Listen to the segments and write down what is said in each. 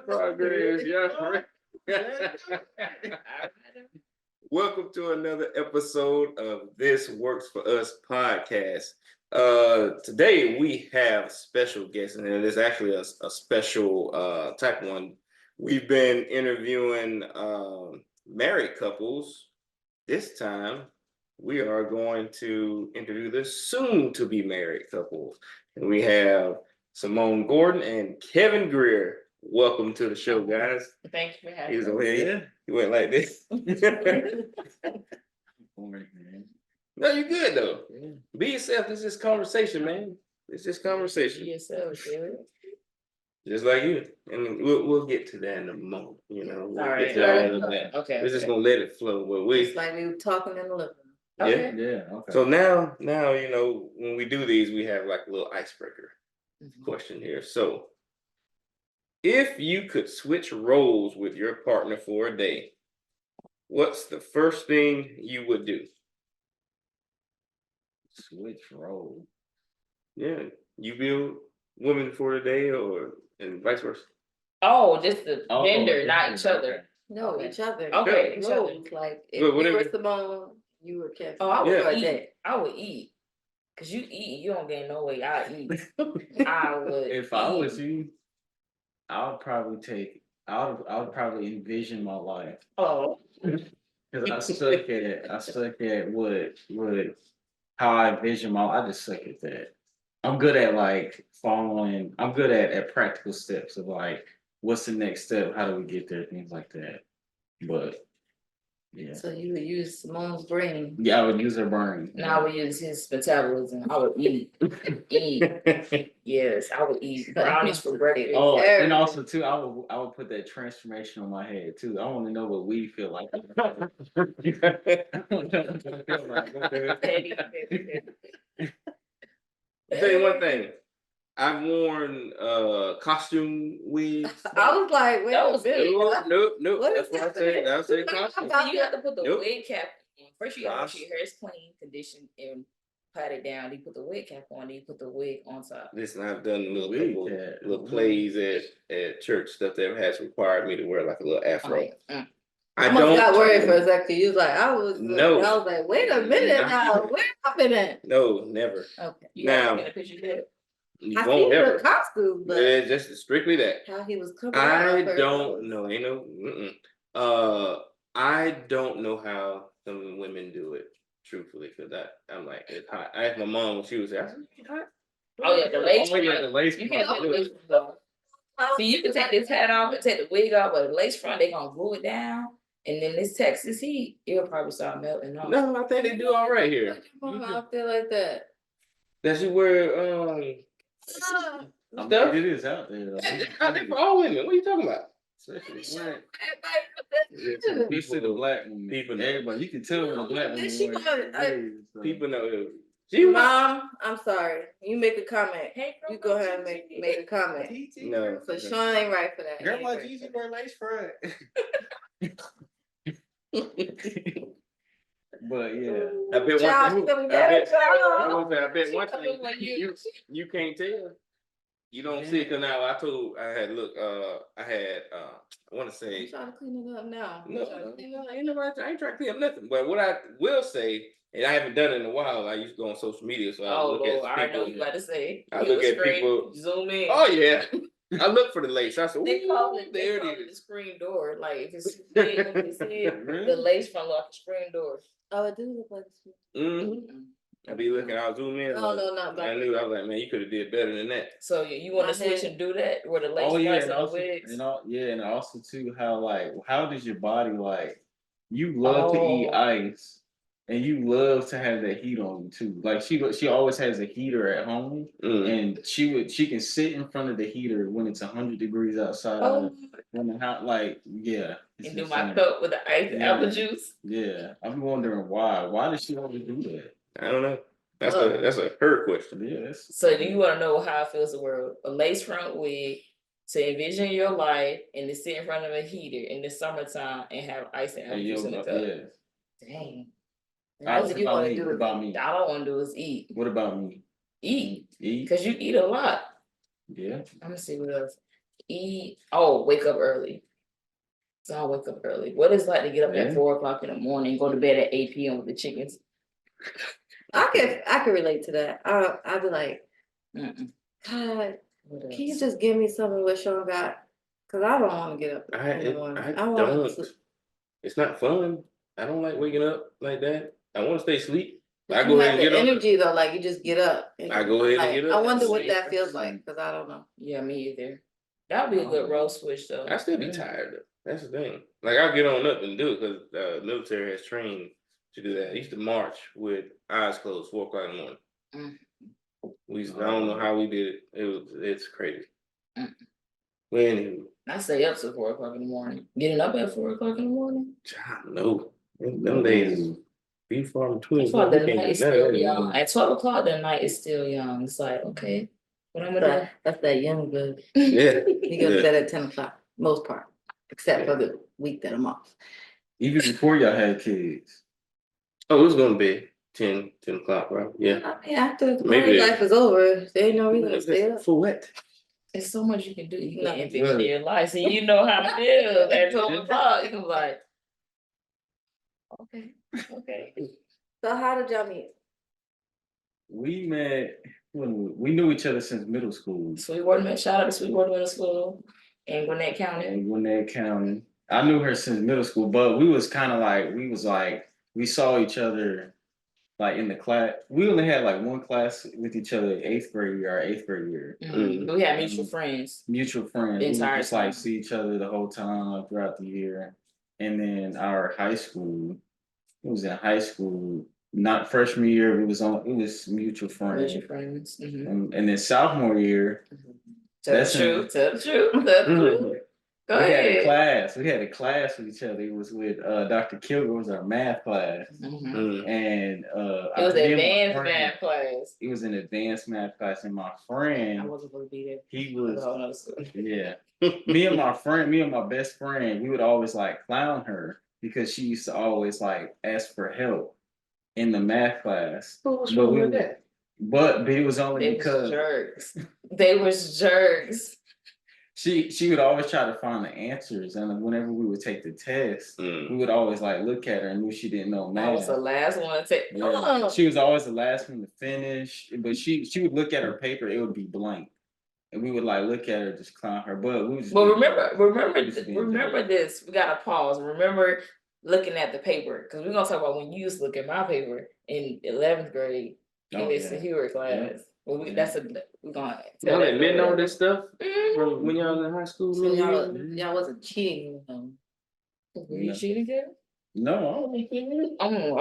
progress. Yeah, right. Welcome to another episode of This Works for Us podcast. Today we have special guests, and it is actually a special type one. We've been interviewing married couples. This time we are going to interview the soon to be married couples. And we have Simone Gordon and Kevin Grier. Welcome to the show, guys. Thank you for having He's me. over here. He went like this. No, you're good though. Yeah. Be yourself. This is conversation, man. It's just conversation. Be yourself, David. Just like you. And we'll get to that in a moment. You know. We'll All right. get to that in a minute. Okay. We're just gonna let it flow. But we It's like we were talking in the living room. Okay. yeah. Okay. So now, you know, when we do these, we have like a little icebreaker question here. So if you could switch roles with your partner for a day, what's the first thing you would do? Switch role. Yeah, you build women for a day, and vice versa. Oh, just the Oh, gender, okay. not each other. No, Okay. each other. Okay, each other. Roles, like if But you whatever- were Simone, you were Kevin. Oh, I would Yeah. eat. I would eat. Cause you eat, you don't gain no weight. I eat. I would. If I eat. was you, I would probably I would probably envision my life. Oh. Because I suck at what how I envision I just suck at that. I'm good at like following, I'm good at practical steps of like what's the next step, how do we get there, things like that. But yeah. So you would use Simone's brain. Yeah, I would use her brain. And I would use his metabolism. I would eat. Eat. Yes, I would eat brownies for breakfast. Oh, and Everything. also too, I would put that transformation on my head too. I want to know what we feel like. I'll tell you one thing. I've worn costume wigs. I was like, wait That a was minute. Nope. What That's is what I that? said. I said costume. So you have to put the Nope. wig cap on. First, you gotta make sure your hair is clean, conditioned, and pat it down. Then you put the wig cap on. Then you put the wig on top. Listen, I've done Wig couple cap. little plays at church stuff that has required me to wear like a little afro. Like, I I must don't got worried for a second. You was like, I was No. like, wait a minute now. Where I been at? No, never. Okay. You gotta Now- get a picture of that. You I won't see ever. the costume, but It's just strictly that. how he was coming I out. don't know. Ain't no. I don't know how some women do it. Truthfully, because I'm like, it's hot. I asked my mom when she was there. I said, "It's hot." Oh yeah, the lace Oh, yeah, front. the lace You front. can't take the lace front off. See, you can take this hat off and take the wig off, but the lace front, they gonna glue it down. And then this Texas heat, it'll probably start melting off. No, I think they do all right here. I feel like that. That you wear I mean, stuff. it is out there though. I think for all women. What are you talking about? Especially black. Everybody You see the black woman. People know. Everybody, you can tell when a black woman. She wears got it. braids, so. People know. She was Mom, I'm sorry. You make a comment. Hey, girl, You go ahead and make a comment. no. So Sean ain't right for that. Grandma He ain't Gigi right wear lace front. But yeah. I bet Josh, one come thing. get I it, Josh. bet one She thing. coming when You can't tell. You don't see it because now I want to say I'm trying to clean it up now. no, ain't nobody. I ain't trying to clean up nothing. But what I will say, and I haven't done it in a while. I used to go on social media, so I Oh look Lord, at I people. know you about to say. I You look was at straight, people- Zoom in. Oh yeah, I look for the lace. I said, They call it. there They call it it the is. screen door. Like if it's big, when you see it, the lace front like a screen door. Oh, it do look like a Mm-hmm. I be looking. I'll zoom in. Oh no, not I back. knew. I was like, man, you could have did better than that. So you want My to switch head. and do that where the lace Oh yeah, fronts and and the also, wigs? and also too how does your body like you love to eat Oh. ice and you love to have that heat on you too. Like she always has a heater at home and she can sit in front of the heater when it's 100 degrees outside. Oh, When the hot like yeah. it's and do my insane. cup with the ice Yeah. apple juice. Yeah, I'm wondering why. Why does she always do that? I don't know. That's a her question. Yeah, that's, So do you want to know how it feels to wear a lace front wig to envision your life and to sit in front of a heater in the summertime and have ice and apple and juice in the cup? yeah. Dang. That's what you want to do. What about me? All I want to do is eat. What about me? Eat. Eat? Because you eat a lot. Yeah. I'm gonna see what else. eat. Oh, wake up early. So I wake up early. What is it like to get up Yeah. at 4 o'clock in the morning, go to bed at 8 p.m. with the chickens? I can relate to that. I'd be like, Mm-mm. God, What can you else? just give me something what Sean got? Cause I don't want to get up in the morning. I I want to don't. sleep. It's not fun. I don't like waking up like that. I want to stay asleep. I But go you ahead have and the get up. energy though, like you just get up. I go ahead and Like, get I up. wonder what Same. that feels like, cause I don't know. Yeah, me either. That would be a good role switch though. I still be tired though. That's the thing. Like I'll get on up and do it because military has trained to do that. I used to march with eyes closed, 4 o'clock in the morning. I don't know how we did it. It's crazy. Mm. But anyway, I stay up till 4 o'clock in the morning. Getting up at 4 o'clock in the morning. I know. Them days be far between. I thought We the can't night do is none of still that young. anymore. At 12 o'clock, the night is still young. It's like, okay, what I'm gonna do? That's that young blood. Yeah. He goes to Yeah. bed at 10 o'clock, most part, except for the week that I'm off. Even before y'all had kids. Oh, it was gonna be 10 o'clock, right? Yeah. I mean, after Maybe married that- life is over, there ain't no reason to stay up. For what? There's so much you can do. You can Nothing. envision your life. So you know how it is. At 12 o'clock, you can be like, okay. So how did y'all meet? We met when we knew each other since middle school. Sweetwater, shout out to Sweetwater Middle School in Gwinnett County. In Gwinnett County. I knew her since middle school, but we was kind of like, we saw each other like in the class. We only had like one class with each other, our eighth grade year. Mhm. We had mutual friends. Mutual friends. The We would entire just time. like see each other the whole time throughout the year. And then our high school, it was in high school, not freshman year, it was mutual friends. Mutual friends. And then sophomore year, Tell the That's in- truth. Tell the truth. Tell the truth. Go we had a ahead. class. We had a class with each other. It was with Dr. Kilgore, was our math class. Mhm. And It was me and my advanced friend- math class. It was an advanced math class, and my I friend, wasn't going to be there. he That's was a whole nother story. yeah. Me and my best friend, we would always like clown her because she used to always like ask for help in the math class. What's But wrong we- with that? But it was only They because was jerks. They was jerks. she would always try to find the answers, and whenever we would take the test, we would always like look at her and knew she didn't know I was math. the last one to take. Yeah. She was always the last one to finish, but she would look at her paper, it would be blank, and we would like look at her, just clown her. But we would just But be- remember this. We gotta pause. Remember looking at the paper because we're gonna talk about when you used to look at my paper in 11th grade in Oh, this yeah. Hewitt class. Well, we're gonna Y'all admitting all this stuff Mhm. from when y'all in high school? So y'all wasn't cheating with them. Were you No. cheating, Kevin? No,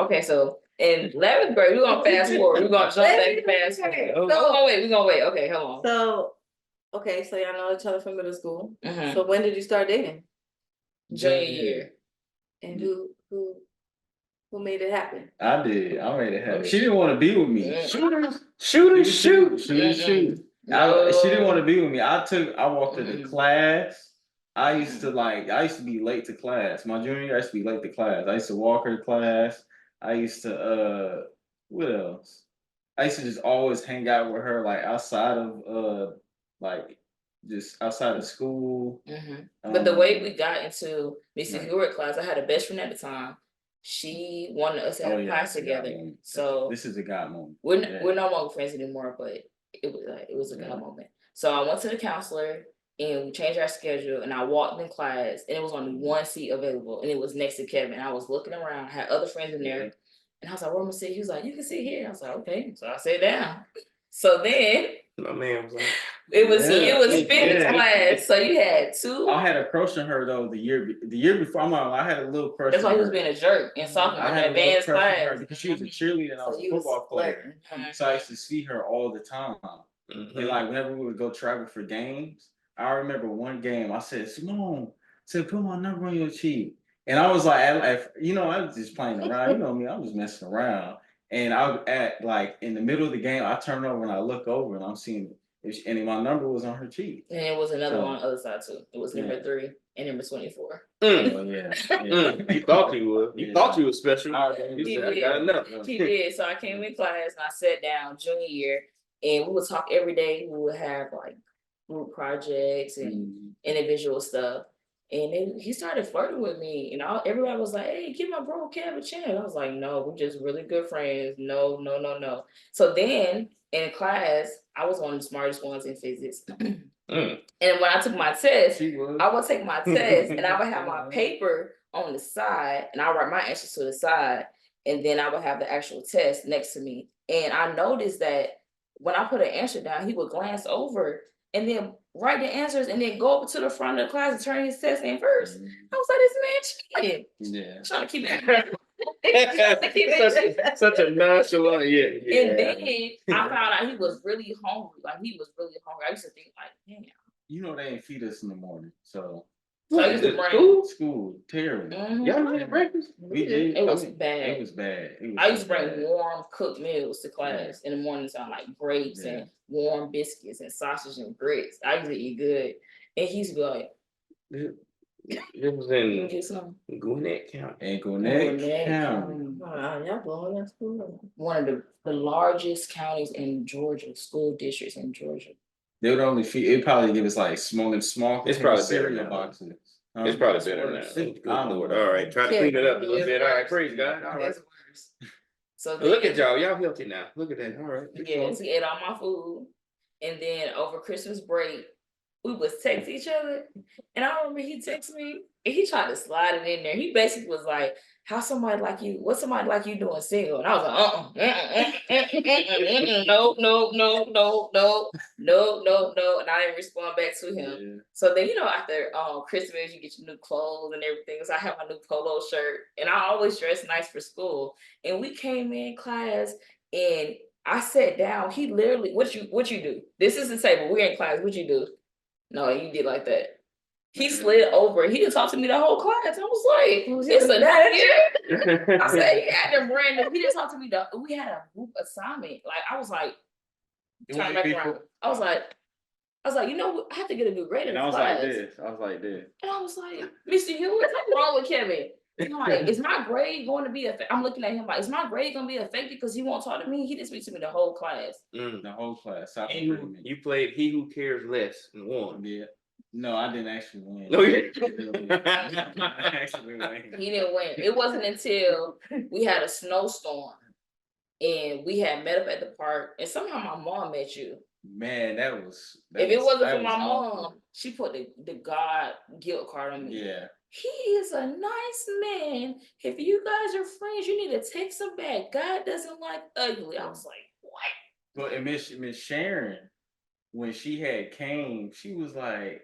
Okay, so in 11th grade, we're gonna fast forward. We're gonna jump back and fast forward. So- We're gonna wait. Okay, hold on. So, okay, so y'all know each other from middle school. Mhm. So when did you start dating? Junior year. And who made it happen? I did. I made it happen. She didn't want to be with me. Mm. Shoot. Shoot. No. She didn't want to be with me. I walked to the Mm-mm. class. I used to be late to class. My junior year, I used to be late to class. I used to walk her to class. I used to what else? I used to just always hang out with her like outside of like just outside of school. But the way we got into Mr. Right. Hewitt class, I had a best friend at the time. She wanted us to have class it's a God together. moment. So This is a God moment. we're no longer friends anymore, but it was a Yeah. God moment. So I went to the counselor and we changed our schedule and I walked in class and it was only one seat available and it was next to Kevin. I was looking around, had other friends in there, and I was like, where am I sit? He was like, you can sit here. I was like, okay. So I sat down. So then My man was like, it was Yeah. fitness Yeah. class. So you had two. I had a crush on her though the year before. I had a little crush. That's why on he was her. being a jerk in sophomore I in had a little advanced crush on her class. because she was a cheerleader and I was a football player. So I used to see her all the time. And like whenever we would go travel for games, I remember one game I said, Simone, put my number on your sheet. And I was like, I was just playing around. You know me, I was messing around. And I was at like in the middle of the game, I turn over and I look over and I'm seeing and my number was on her cheek. And it was another So- one on the other side too. It was number 3 and number 24. Oh, yeah. You thought you would. You Yeah. thought you was special. I You He said, I did. got enough. He did. So I came in class and I sat down junior year and we would talk every day. We would have like group projects and individual stuff. And then he started flirting with me, and everybody was like, "Hey, give my bro Kev a chance." I was like, "No, we're just really good friends. No, no, no, no." So then in class, I was one of the smartest ones in physics. Mm. And when I took my test, She was. I would take my test and I would have my paper on the side, and I write my answers to the side, and then I would have the actual test next to me. And I noticed that when I put an answer down, he would glance over and then write the answers and then go over to the front of the class and turn his test in first. I was like, this man cheating. Yeah. Trying to keep it. Such a nonchalant, yeah. And then I found out he was really hungry. Like he was really hungry. I used to think like, damn. You know they ain't feed us in the morning, so So I used to bring school terrible. Y'all not had breakfast? We did. It was I mean, bad. It was bad. It was I used to so bring bad. warm cooked meals to class in the morning time, like grapes Yeah. and warm biscuits and sausage and grits. I used to eat good. And he used to be like, It was "Can you in get some?" Gwinnett County. And Gwinnett Gwinnett County. County. Wow, y'all blowing that school. One of the largest counties in Georgia, school districts in Georgia. They would only feed. It probably give us like small. It's container probably better cereal now. boxes. It's probably It's better worse. now. I Good don't Lord. know. All right, try to Yeah, clean it up a little it's bit. All right, worse. praise God. All right. It's worse. So Look then- at y'all healthy now. Look at that. All right. Yes, he ate all my food. And then over Christmas break, we would text each other. And I remember he texted me and he tried to slide it in there. He basically was like, what's somebody like you doing single? And I was like, no, no, no, no, no, no, no, no. And I didn't respond back to him. Yeah. So then, after Christmas, you get your new clothes and everything. So I have my new polo shirt, and I always dress nice for school. And we came in class, and I sat down. He literally, what you do? This is the table. We're in class. What you do? No, you did like that. He slid over. He didn't talk to me the whole class. I was like, it's a year. I said, he had them random. He didn't talk to me. We had a group assignment. Like I was like, turn back around. I was like, I have to get a good grade in And I was class. like this. I was like this. And I was like, Mr. Hewitt, what's wrong with Kevin? And I'm like, is my grade going to be affected? I'm looking at him like, is my grade going to be affected because he won't talk to me? He didn't speak to me the whole class. The whole class. You played He Who Cares Less and won. Yeah. No, I didn't actually win. No, you I actually win. He didn't win. It wasn't until we had a snowstorm and we had met up at the park, and somehow my mom met you. Man, If it wasn't for my awful. mom, she put the God guilt card on me. Yeah. He is a nice man. If you guys are friends, you need to text him back. God doesn't like ugly. I was like, what? But and Miss Sharon, when she had came, she was like,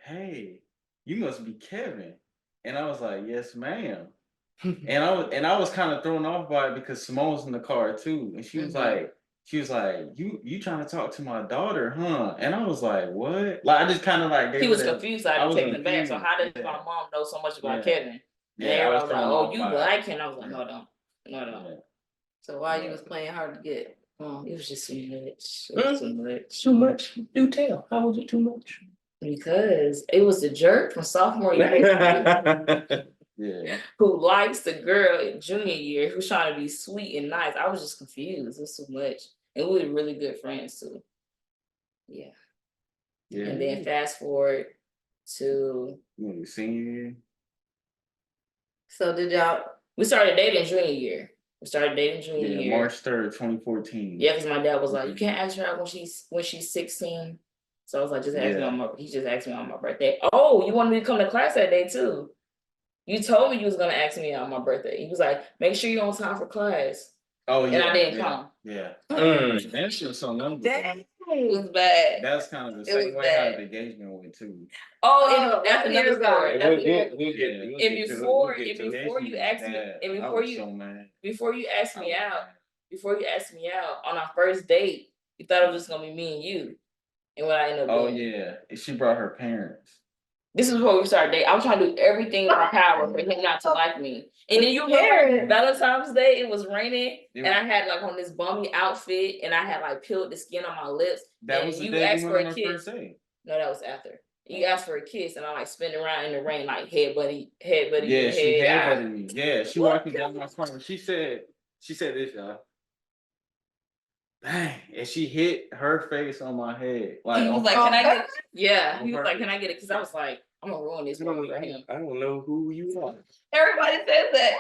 hey, you must be Kevin. And I was like, yes, ma'am. and I was kind of thrown off by it because Simone was in the car too. And she was like, you trying to talk to my daughter, huh? And I was like, what? Like I just kind of like He was confused. I had to take him back. So confused. how did Yeah. my mom know so much about Yeah. Kevin? Yeah, And I everybody was like, thrown oh, off you by it. like him. I was like, no, no. Yeah. So why you was playing hard to get? It was just too much. It was too much. Too much. Do tell. How was it too much? Because it was the jerk from sophomore year Yeah. who likes the girl in junior year who's trying to be sweet and nice. I was just confused. It was too much. And we were really good friends too. Yeah. Yeah. And then fast forward to Senior year. So did y'all? we started dating junior year. Yeah, year. March 3rd, 2014. Yeah, because my dad was like, you can't ask her out when she's 16. So I was like, just ask me he just asked me on my birthday. Oh, you wanted me to come to class that day too. You told me you was gonna ask me on my birthday. He was like, make sure you're on time for class. Oh yeah. And I didn't come. Yeah. Mm. That shit was so number. Dang. It was bad. That's kind of the It same was way how bad. the engagement went too. Oh, that's and that's another story. We'll That's get another- we'll get Yeah. we'll And get to it. before We'll get to it. before you asked me, and I before was you so mad. before you asked me out on our first date, you thought it was just gonna be me and you. And what I ended up Oh doing. yeah, and she brought her parents. This is before we started dating. I was trying to do everything in my power for him not to like me. And then you remember Valentine's Day, it was raining, and I had like on this bummy outfit, and I had like peeled the skin on my lips. That and was the you day asked we for went a on our kiss. first date. No, that was after. You asked for a kiss, and I like spin around in the rain, like head buddy, Yeah, she head. headbutted me. Yeah, she walked me down my corner. She said this, y'all. bang, and she hit her face on my head. Like, He was on like, Oh, "Can I get?" purpose? Yeah, On he was like, purpose. "Can I get it?" Because I was like, "I'm gonna ruin this movie for him." I don't know who you are. Everybody says that.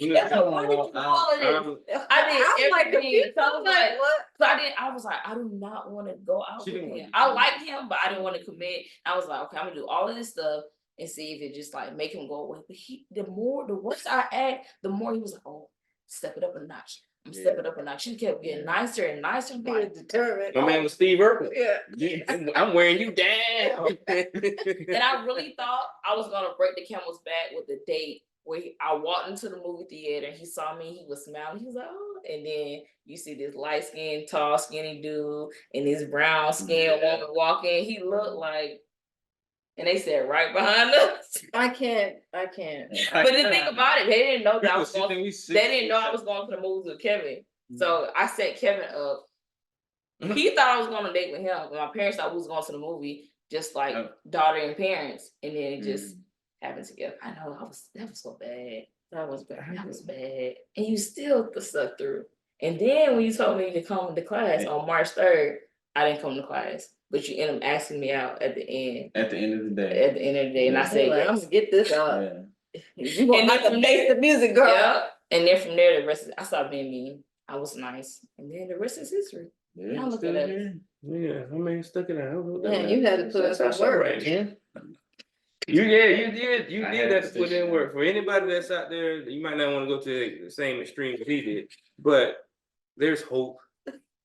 You That's know, why did you do all of this? I'm- I did I'm like everything. confused. So I I'm was like, like, what? so I didn't. I was like, I do not want to go out She with didn't him. want to I commit. like him, but I didn't want to commit. I was like, okay, I'm gonna do all of this stuff and see if it just like make him go away. But the worse I act, the more he was like, oh, step it up a notch. I'm stepping up a notch. She kept getting nicer and nicer. I'm He was like, determined. my man was Steve Urkel. Yeah. I'm wearing you down. and I really thought I was gonna break the camel's back with the date where I walked into the movie theater and he saw me, he was smiling, he was like, oh, and then you see this light skinned, tall, skinny dude and this brown skinned woman walking. He looked like, and they said right behind us. I can't. But the thing about it, they didn't know that I was going. They didn't know I was going. going to the movies with Kevin. So I set Kevin up. He thought I was going on a date with him. But my parents thought we was going to the movie, just like daughter and parents, and then it just happened together. I know that was so bad. That was bad. That was bad. And you still stuck through. And then when you told me to come to class on March 3rd, I didn't come to class. But you ended up asking me out at the end. At the end of the day. At the end of the day. And I Yeah, said, like, I'm gonna get this out. Yeah. You gonna And have then to from face there- the music, girl. Yeah. And then from there, the rest I stopped being mean. I was nice. And then the rest is history. Yeah, Now look still at here. Yeah, I mean, stuck it out. Man, you had to put in some work. Yeah. You did I that had to to put stitch in it work. For anybody that's out there, you might not want to go to the same extreme that he did, but there's hope.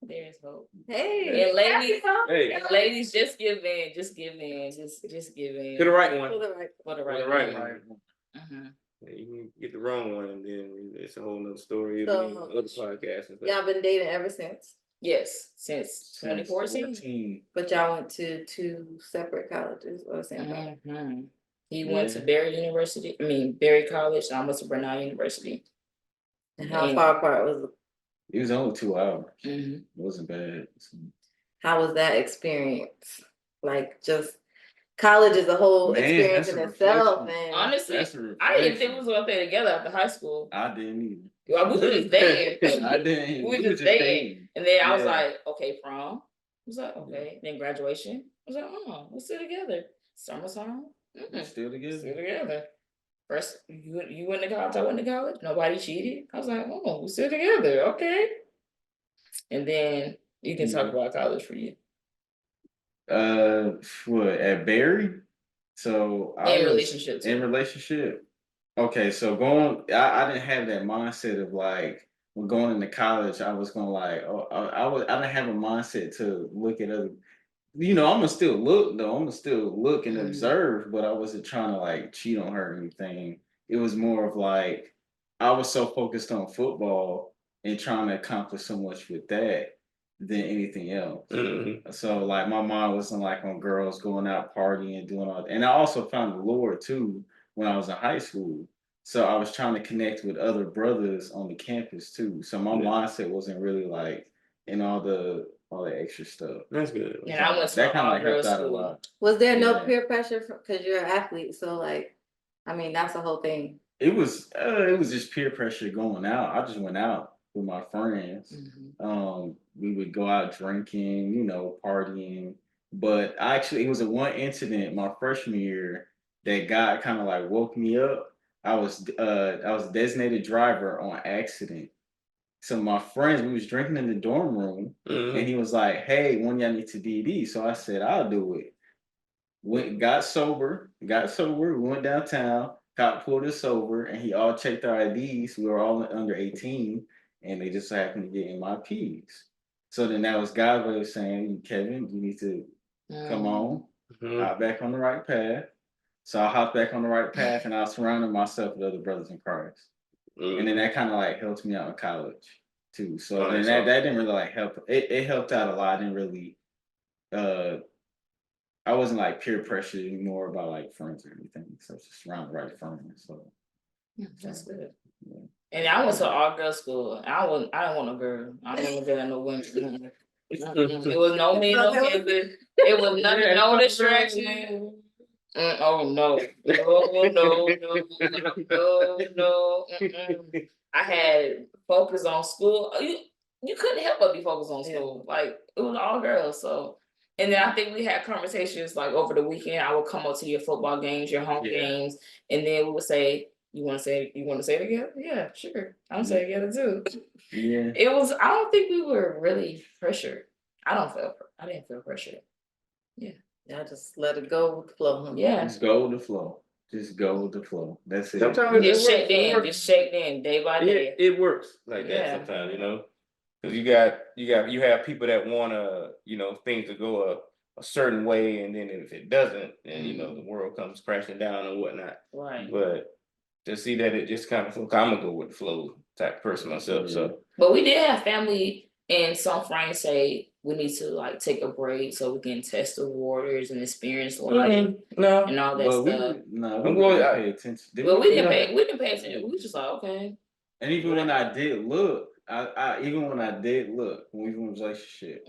There's hope. Hey, And ladies, Hey, and ladies, just give in, just give in, just give in. to the right one. for the right. For the For right, the right one. one. Mhm. Yeah, you can get the wrong one, and then it's a whole nother story. So, It'll be other podcasts. And stuff. Y'all been dating ever since, Yes, since 2014. 14. but y'all went to 2 separate colleges or the same college. Mhm. He went to Yeah. Berry College, and I went to Brenau University. And how Yeah. far apart was it? It was only 2 hours. Mhm. It wasn't bad. How was that experience? Like, just college is a whole Man, experience that's in a itself, reflection. man. Honestly, That's a I didn't think we reflection. was gonna stay together after high school. I didn't either. Well, we were just dating. I didn't. We We just was just dating. dating. And then I was Yeah. like, okay, prom. I was like, okay. Then graduation. I was like, oh, we're still together. Summertime. We still together. Still together. First, you went to college, I went to college. Nobody cheated. I was like, oh, we're still together. Okay. And then you can talk about college for you. What at Barry? So I In was relationship, too. In relationship. Okay, so I didn't have that mindset of like when going into college, I was gonna like, oh, I didn't have a mindset to look at other. I'm gonna still look though. I'm gonna still look and observe, but I wasn't trying to like cheat on her or anything. It was more of like I was so focused on football and trying to accomplish so much with that than anything else. Mhm. So like my mind wasn't like on girls going out partying and doing all that. And I also found the Lord too when I was in high school. So I was trying to connect with other brothers on the campus too. So my mindset wasn't really like in all the extra stuff. That's good. And I went to That kind of all like helped girls out a school. lot. Was there no Yeah. peer pressure because you're an athlete? So like, I mean, that's the whole thing. It was just peer pressure going out. I just went out with my friends. We would go out drinking, partying. But it was a one incident my freshman year that God kind of like woke me up. I was a designated driver on accident. So my friends, we was drinking in the dorm room, and he was like, "Hey, one of y'all need to DD." So I said, "I'll do it." Got sober. We went downtown. Cop pulled us over, and he all checked our IDs. We were all under 18, and they just happened to get MIPs. So then that was God's way of saying, "Kevin, you need to come on, hop back on the right path." So I hopped back on the right path, and I surrounded myself with other brothers in Christ. And then that kind of like helped me out in college too. So then that didn't really like help. It helped out a lot. I didn't really I wasn't like peer pressure anymore about like friends or anything. So it's just around the right friends. So That's good. yeah. And I went to all girls school. I didn't want no girl. I didn't want to get no women. It was no me, no Kevin. It was nothing, no distraction. Oh no. No. I had focus on school. you couldn't help but be focused on school. Like it was all girls. So, and then I think we had conversations like over the weekend. I would come up to your football games, your home games, and then we would say, "You want to say it together? Yeah, sure. I'm saying it together too." Yeah. It was. I don't think we were really pressured. I didn't feel pressured. Y'all just let it go with the flow. Huh? Yeah. Just go with the flow. Just go with the flow. That's it. Sometimes Just it shake in, works. just shake in day by day. It works like that Yeah. sometimes, you know, because you have people that want to, you know, things to go a certain way, and then if it doesn't, then you know the world comes crashing down and whatnot. Right. But to see that it just kind of, I'm gonna go with the flow type person myself. So But we did have family and some friends say we need to like take a break so we can test the waters and experience life no, and all that But stuff. we I'm didn't going- pay attention. But we didn't pay attention. We was just like, okay. And even when I did look, even when I did look, when we were in a relationship,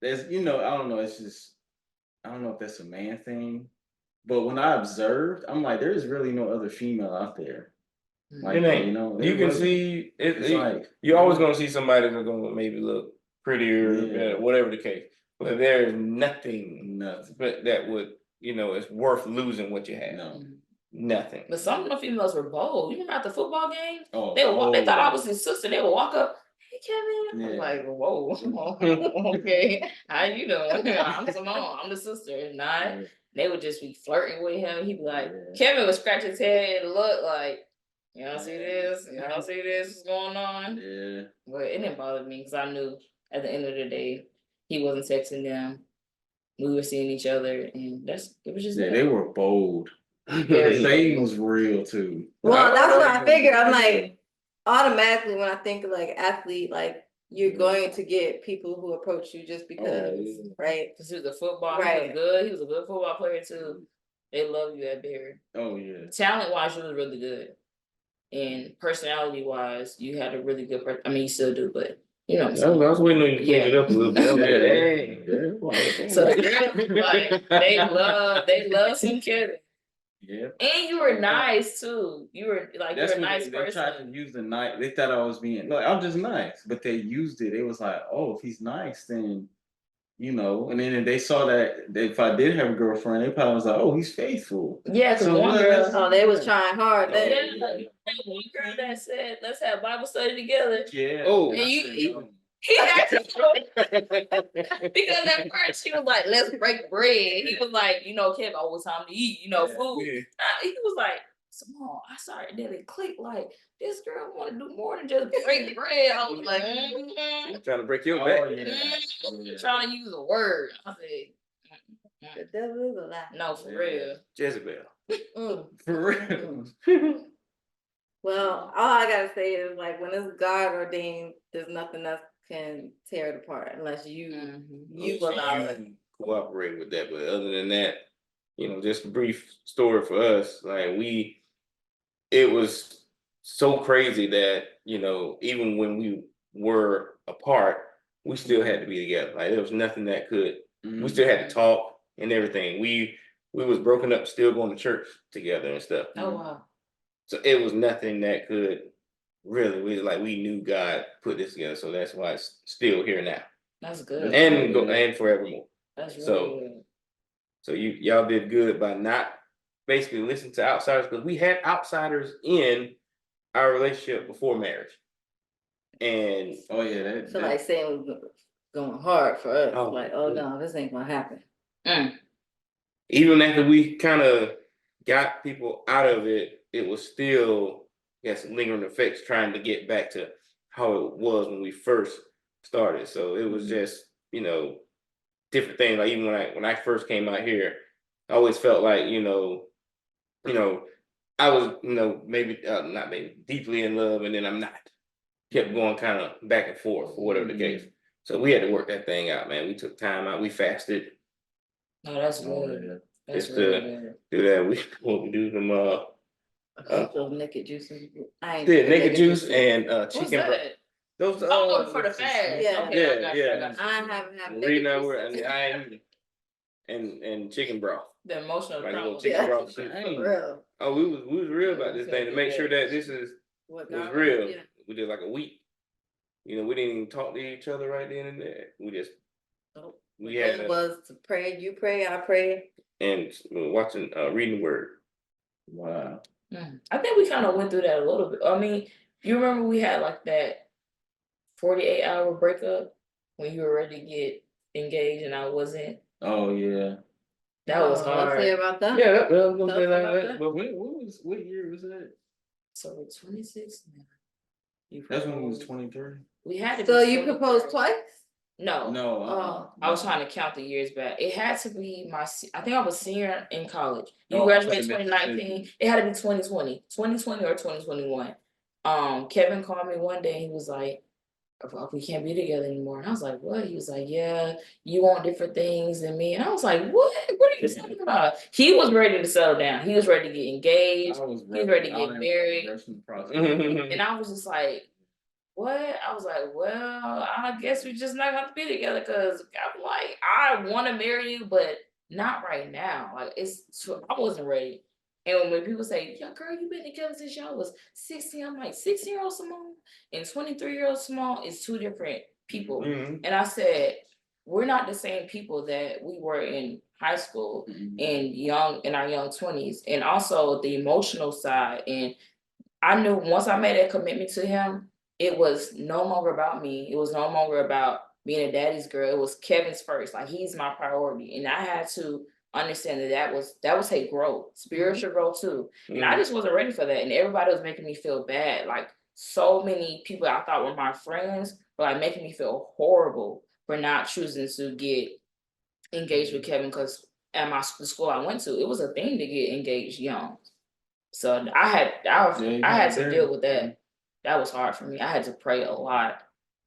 there's, you know, I don't know, it's just, I don't know if that's a man thing, but when I observed, I'm like, there's really no other female out there. Like, it ain't. you know, You it can wasn't- see it. it's like, You're always gonna see somebody that's gonna maybe look prettier, whatever the case. But there is nothing but that would, you know, it's worth losing what you have. No. Nothing. But some of the females were bold. You remember at the football game? Oh, They would walk, they thought I was his sister. They would walk up, "Hey Kevin." I was Yeah. like, whoa, okay. How you doing? I'm Simone, I'm the sister. Not they would just be flirting with him. He'd be like, Kevin would scratch his head and look like, y'all see this? Y'all see this? What's going on? Yeah. But it didn't bother me because I knew at the end of the day, he wasn't texting them. We were seeing each other, and it was just Yeah, they were bold. Very Satan was real too. Well, that's what I figure. I'm like, automatically when I think of like athlete, like you're going to get people who approach you just because, right? Because he was a football, Right. he was good. He was a good football player too. They love you at Barry. Oh yeah. Talent wise, you was really good, and personality wise, you had a really good. I mean, you still do, but you know. What I'm saying? I was waiting on you to clean it up a little bit. I'm like, Yeah. So the girls, like they love some Kevin. Yeah. And you were nice too. You were like That's you're a what nice they person. tried to use the nice. They thought I was being like, I'm just nice, but they used it. It was like, oh, if he's nice, then you know. And then they saw that if I did have a girlfriend, they probably was like, oh, he's faithful. Yeah, because So one what? girl. Oh, they was trying hard. Yeah, They, one girl that said, "Let's have Bible study together." Yeah. Oh. And he had to because at first she was like, "Let's break bread." He was like, "You know, Kev, always time to eat. You know, food." He was like, "Simone, I started then it clicked like this girl want to do more than just break bread." I was like, I'm trying to break your Oh, back. yeah. trying to use a word. I said, the devil is a lie. "No, for real." Jezebel. For real. Well, all I gotta say is like when it's God ordained, there's nothing else can tear it apart unless you allow it. Cooperate with that, but other than that, you know, just a brief story for us. Like it was so crazy that, you know, even when we were apart, we still had to be together. Like there was nothing that could. We still had to talk and everything. We was broken up, still going to church together and stuff. Oh wow. So it was nothing that could really. We knew God put this together, so that's why it's still here now. That's good. And forevermore. That's really good. So y'all did good by not basically listening to outsiders, because we had outsiders in our relationship before marriage. And Oh yeah, So like saying was going hard for us. Oh, Like, oh no, this ain't gonna happen. even after we kind of got people out of it, it was still some lingering effects trying to get back to how it was when we first started. So it was just, you know, different things. Like even when I first came out here, I always felt like, you know, I was, you know, maybe not maybe deeply in love, and then I'm not. Kept going kind of back and forth or whatever the case. So we had to work that thing out, man. We took time out. We fasted. No, that's good. That's Just really to good. do that. We do them A couple of naked juices. I ain't yeah, naked juice and What's chicken broth. that? Those For the fast. Yeah. Okay, I got Yeah. you. I haven't had reading naked that juices. word and chicken broth. The emotional Like a little trauma. chicken Yeah. broth. For real. Oh, we was real about this thing to make sure that this What was God real. yeah. We did like a week. You know, we didn't even talk to each other right then and there. We just Nope. we It had was to pray, you pray, I pray. and watching reading the word. Wow. I think we kind of went through that a little bit. I mean, you remember we had like that 48-hour breakup when you were ready to get engaged and I wasn't. Oh yeah. That was Let's hard. say about that. Yeah, that was gonna Tell say us like about that. that. But What year was that? So we're 26 now. You That's when we was proposed. 23. We had to So be you proposed 23. twice? No. No, I was trying to count the years back. It had to be I think I was senior in college. You Oh, graduated okay. 2019. It had to be 2020. 2020 or 2021. Kevin called me one day. He was like, we can't be together anymore. And I was like, what? He was like, yeah, you want different things than me. And I was like, what? What are you talking about? He was ready to settle down. He was ready to get engaged. I was He was ready to I get am married. rushing the process. And I was just like, what? I was like, well, I guess we're just not gonna be together because I'm like, I want to marry you, but not right now. Like I wasn't ready. And when people say, yeah, girl, you've been together since y'all was 16, I'm like, 16-year-old Simone and 23-year-old Simone is two different people. Mhm. And I said, we're not the same people that we were in high school Mhm. and in our young 20s. And also the emotional side. And I knew once I made a commitment to him, it was no longer about me. It was no longer about being a daddy's girl. It was Kevin's first. Like he's my priority, and I had to understand that was a growth, spiritual growth too. And I just wasn't ready for that. And everybody was making me feel bad. Like so many people I thought were my friends were like making me feel horrible for not choosing to get engaged with Kevin because at the school I went to, it was a thing to get engaged young. So I had to deal with that. That was hard for me. I had to pray a lot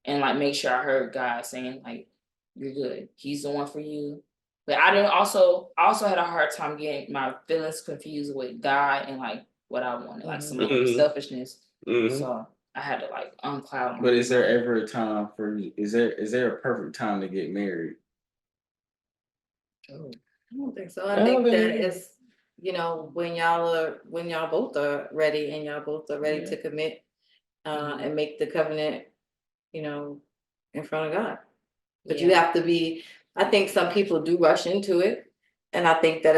and like make sure I heard God saying like, "You're good. He's the one for you." But I also had a hard time getting my feelings confused with God and like what I wanted, like some selfishness. So I had to like uncloud my But is there mind. ever a time for you? Is there a perfect time to get married? Oh. I don't think so. I think that it's, when y'all both are ready and y'all both are ready Yeah. to commit and make the covenant, in front of God. But you Yeah. have to be, I think some people do rush into it. And I think that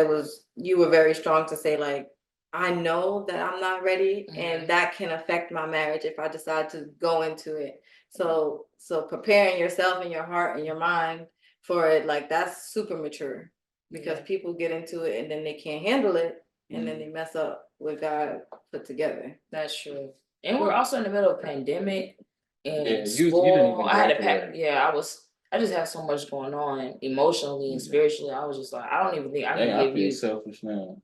you were very strong to say, like, I know that I'm not ready and that can affect my marriage if I decide to go into it. So preparing yourself and your heart and your mind for it, like that's super mature because Yeah. people get into it and then they can't handle it and then they mess up what God put together. That's true. And we're also in the middle of a pandemic and Yeah, you didn't school. even I had to pack. graduate. Yeah, I just had so much going on emotionally and spiritually. I was just like, I don't even think I Dang, can I give feel you. selfish now.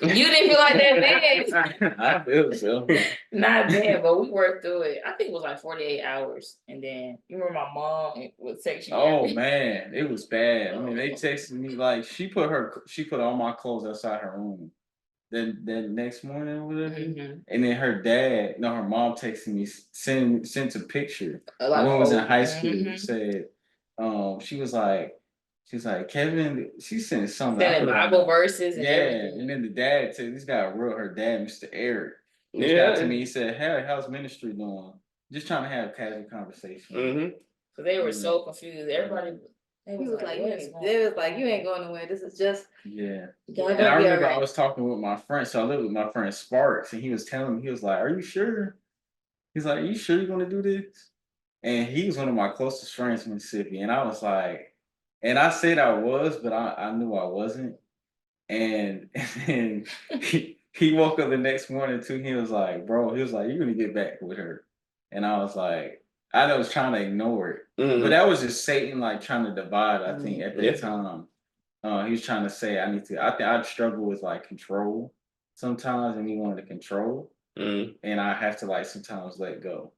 You didn't feel like that then. I feel selfish. Not then, but we worked through it. I think it was like 48 hours. And then you remember my mom would text you. Oh man, it was bad. I mean, they texted me like she put all my clothes outside her room. Then next morning or whatever, and then her mom texted me, sent a picture. Like, One was in high school. Said, she was like, Kevin. She sent something. sending Bible verses and everything. And then the dad said, this guy wrote her dad, Mr. Eric. He got to me. He said, "Hey, how's ministry doing? Just trying to have a casual conversation." So they were so confused. Everybody. He was like, you ain't going nowhere. This is just Yeah. y'all And gonna I be remember alright. I was talking with my friend. So I lived with my friend Sparks, and he was telling me, he was like, "Are you sure?" He's like, "Are you sure you're gonna do this?" And he was one of my closest friends in Mississippi. And I was like, and I said I was, but I knew I wasn't. And then he woke up the next morning too. He was like, "Bro," he was like, "You're gonna get back with her." And I was like, I was trying to ignore it. But that was just Satan like trying to divide, I think, at that time. He was trying to say I think I'd struggle with like control sometimes and he wanted to control. And I have to like sometimes let go.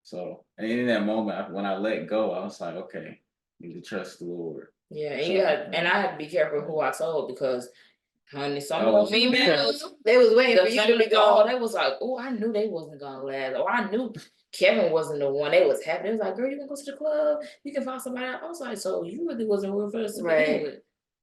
So and in that moment when I let go, I was like, okay, I need to trust the Lord. Yeah, and I had to be careful who I told because honey, some of Oh. those females, They was waiting for the you to family be go, gone. they was like, oh, I knew they wasn't gonna last. Oh, I knew Kevin wasn't the one. They was happy. They was like, girl, you can go to the club. You can find somebody else. I was like, so you really wasn't real for us to begin with.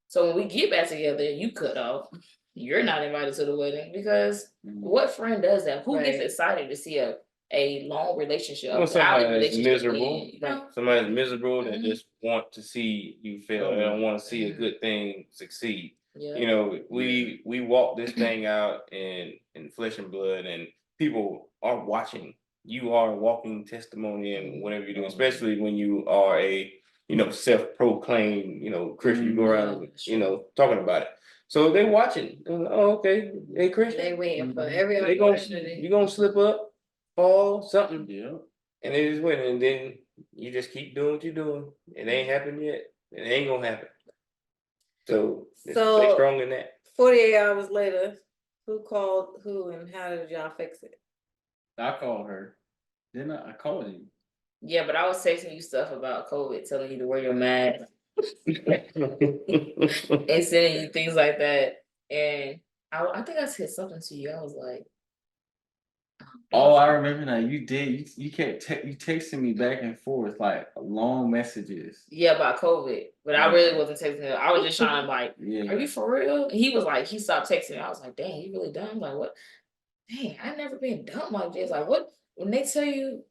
So when we get back together, you cut off. You're not invited to the wedding because what friend does that? Who gets excited to see a a long relationship. Well, a somebody valid that's relationship miserable, end, you know? somebody's miserable that Mhm. just want to see you fail. They don't want to see a good thing succeed. Yeah. You know, we walk this thing out in flesh and blood, and people are watching. You are a walking testimony in whatever you do, especially when you are a self-proclaimed Christian. You go around talking about it. So they're watching. They're like, oh, okay, hey Christian, They waiting for every they gonna opportunity. you gonna slip up, fall, something. Yeah. And they just wait, and then you just keep doing what you're doing. It ain't happened yet. It ain't gonna happen. So stay So strong in that. 48 hours later, who called who and how did y'all fix it? I called her. Then I called you. Yeah, but I was texting you stuff about COVID, telling you to wear your mask and sending you things like that. And I think I said something to you. I was like, Oh, I remember now. You did. You kept you texting me back and forth like long messages. yeah, about COVID. But I really wasn't texting him. I was just trying to like, Yeah. are you for real? And he was like, he stopped texting me. I was like, dang, he really dumb. Like, what? Dang, I never been dumb like this. Like, what? When they tell you